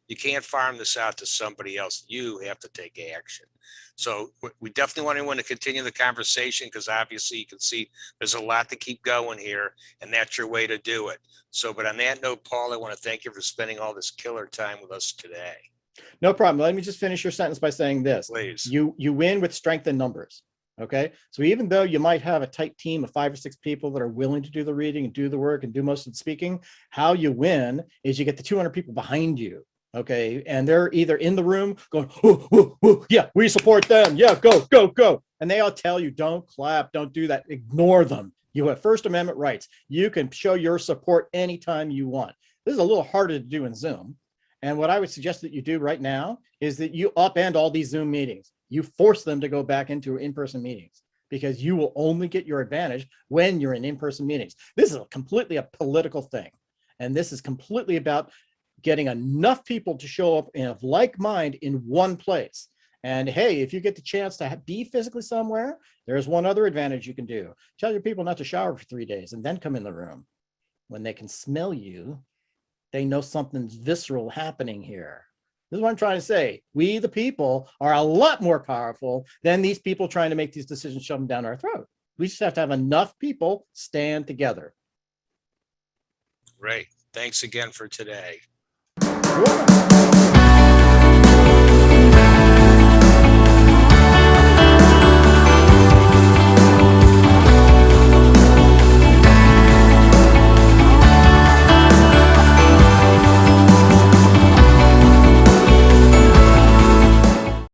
You can't farm this out to somebody else. You have to take action. So we definitely want to continue the conversation because obviously you can see there's a lot to keep going here, and that's your way to do it. So, but on that note, Paul, I want to thank you for spending all this killer time with us today. No problem. Let me just finish your sentence by saying this. Please. You win with strength in numbers. Okay. So even though you might have a tight team of 5 or 6 people that are willing to do the reading and do the work and do most of the speaking, how you win is you get the 200 people behind you. Okay. And they're either in the room going, ooh, ooh, ooh, yeah, we support them. Yeah, go, go, go. And they all tell you, don't clap, don't do that. Ignore them. You have First Amendment rights. You can show your support anytime you want. This is a little harder to do in Zoom. And what I would suggest that you do right now is that you upend all these Zoom meetings. You force them to go back into in-person meetings because you will only get your advantage when you're in in-person meetings. This is completely a political thing. And this is completely about getting enough people to show up in a like mind in one place. And hey, if you get the chance to be physically somewhere, there's one other advantage you can do. Tell your people not to shower for 3 days and then come in the room. When they can smell you, they know something's visceral happening here. This is what I'm trying to say. We, the people, are a lot more powerful than these people trying to make these decisions shove them down our throat. We just have to have enough people stand together. Great. Thanks again for today. Cool.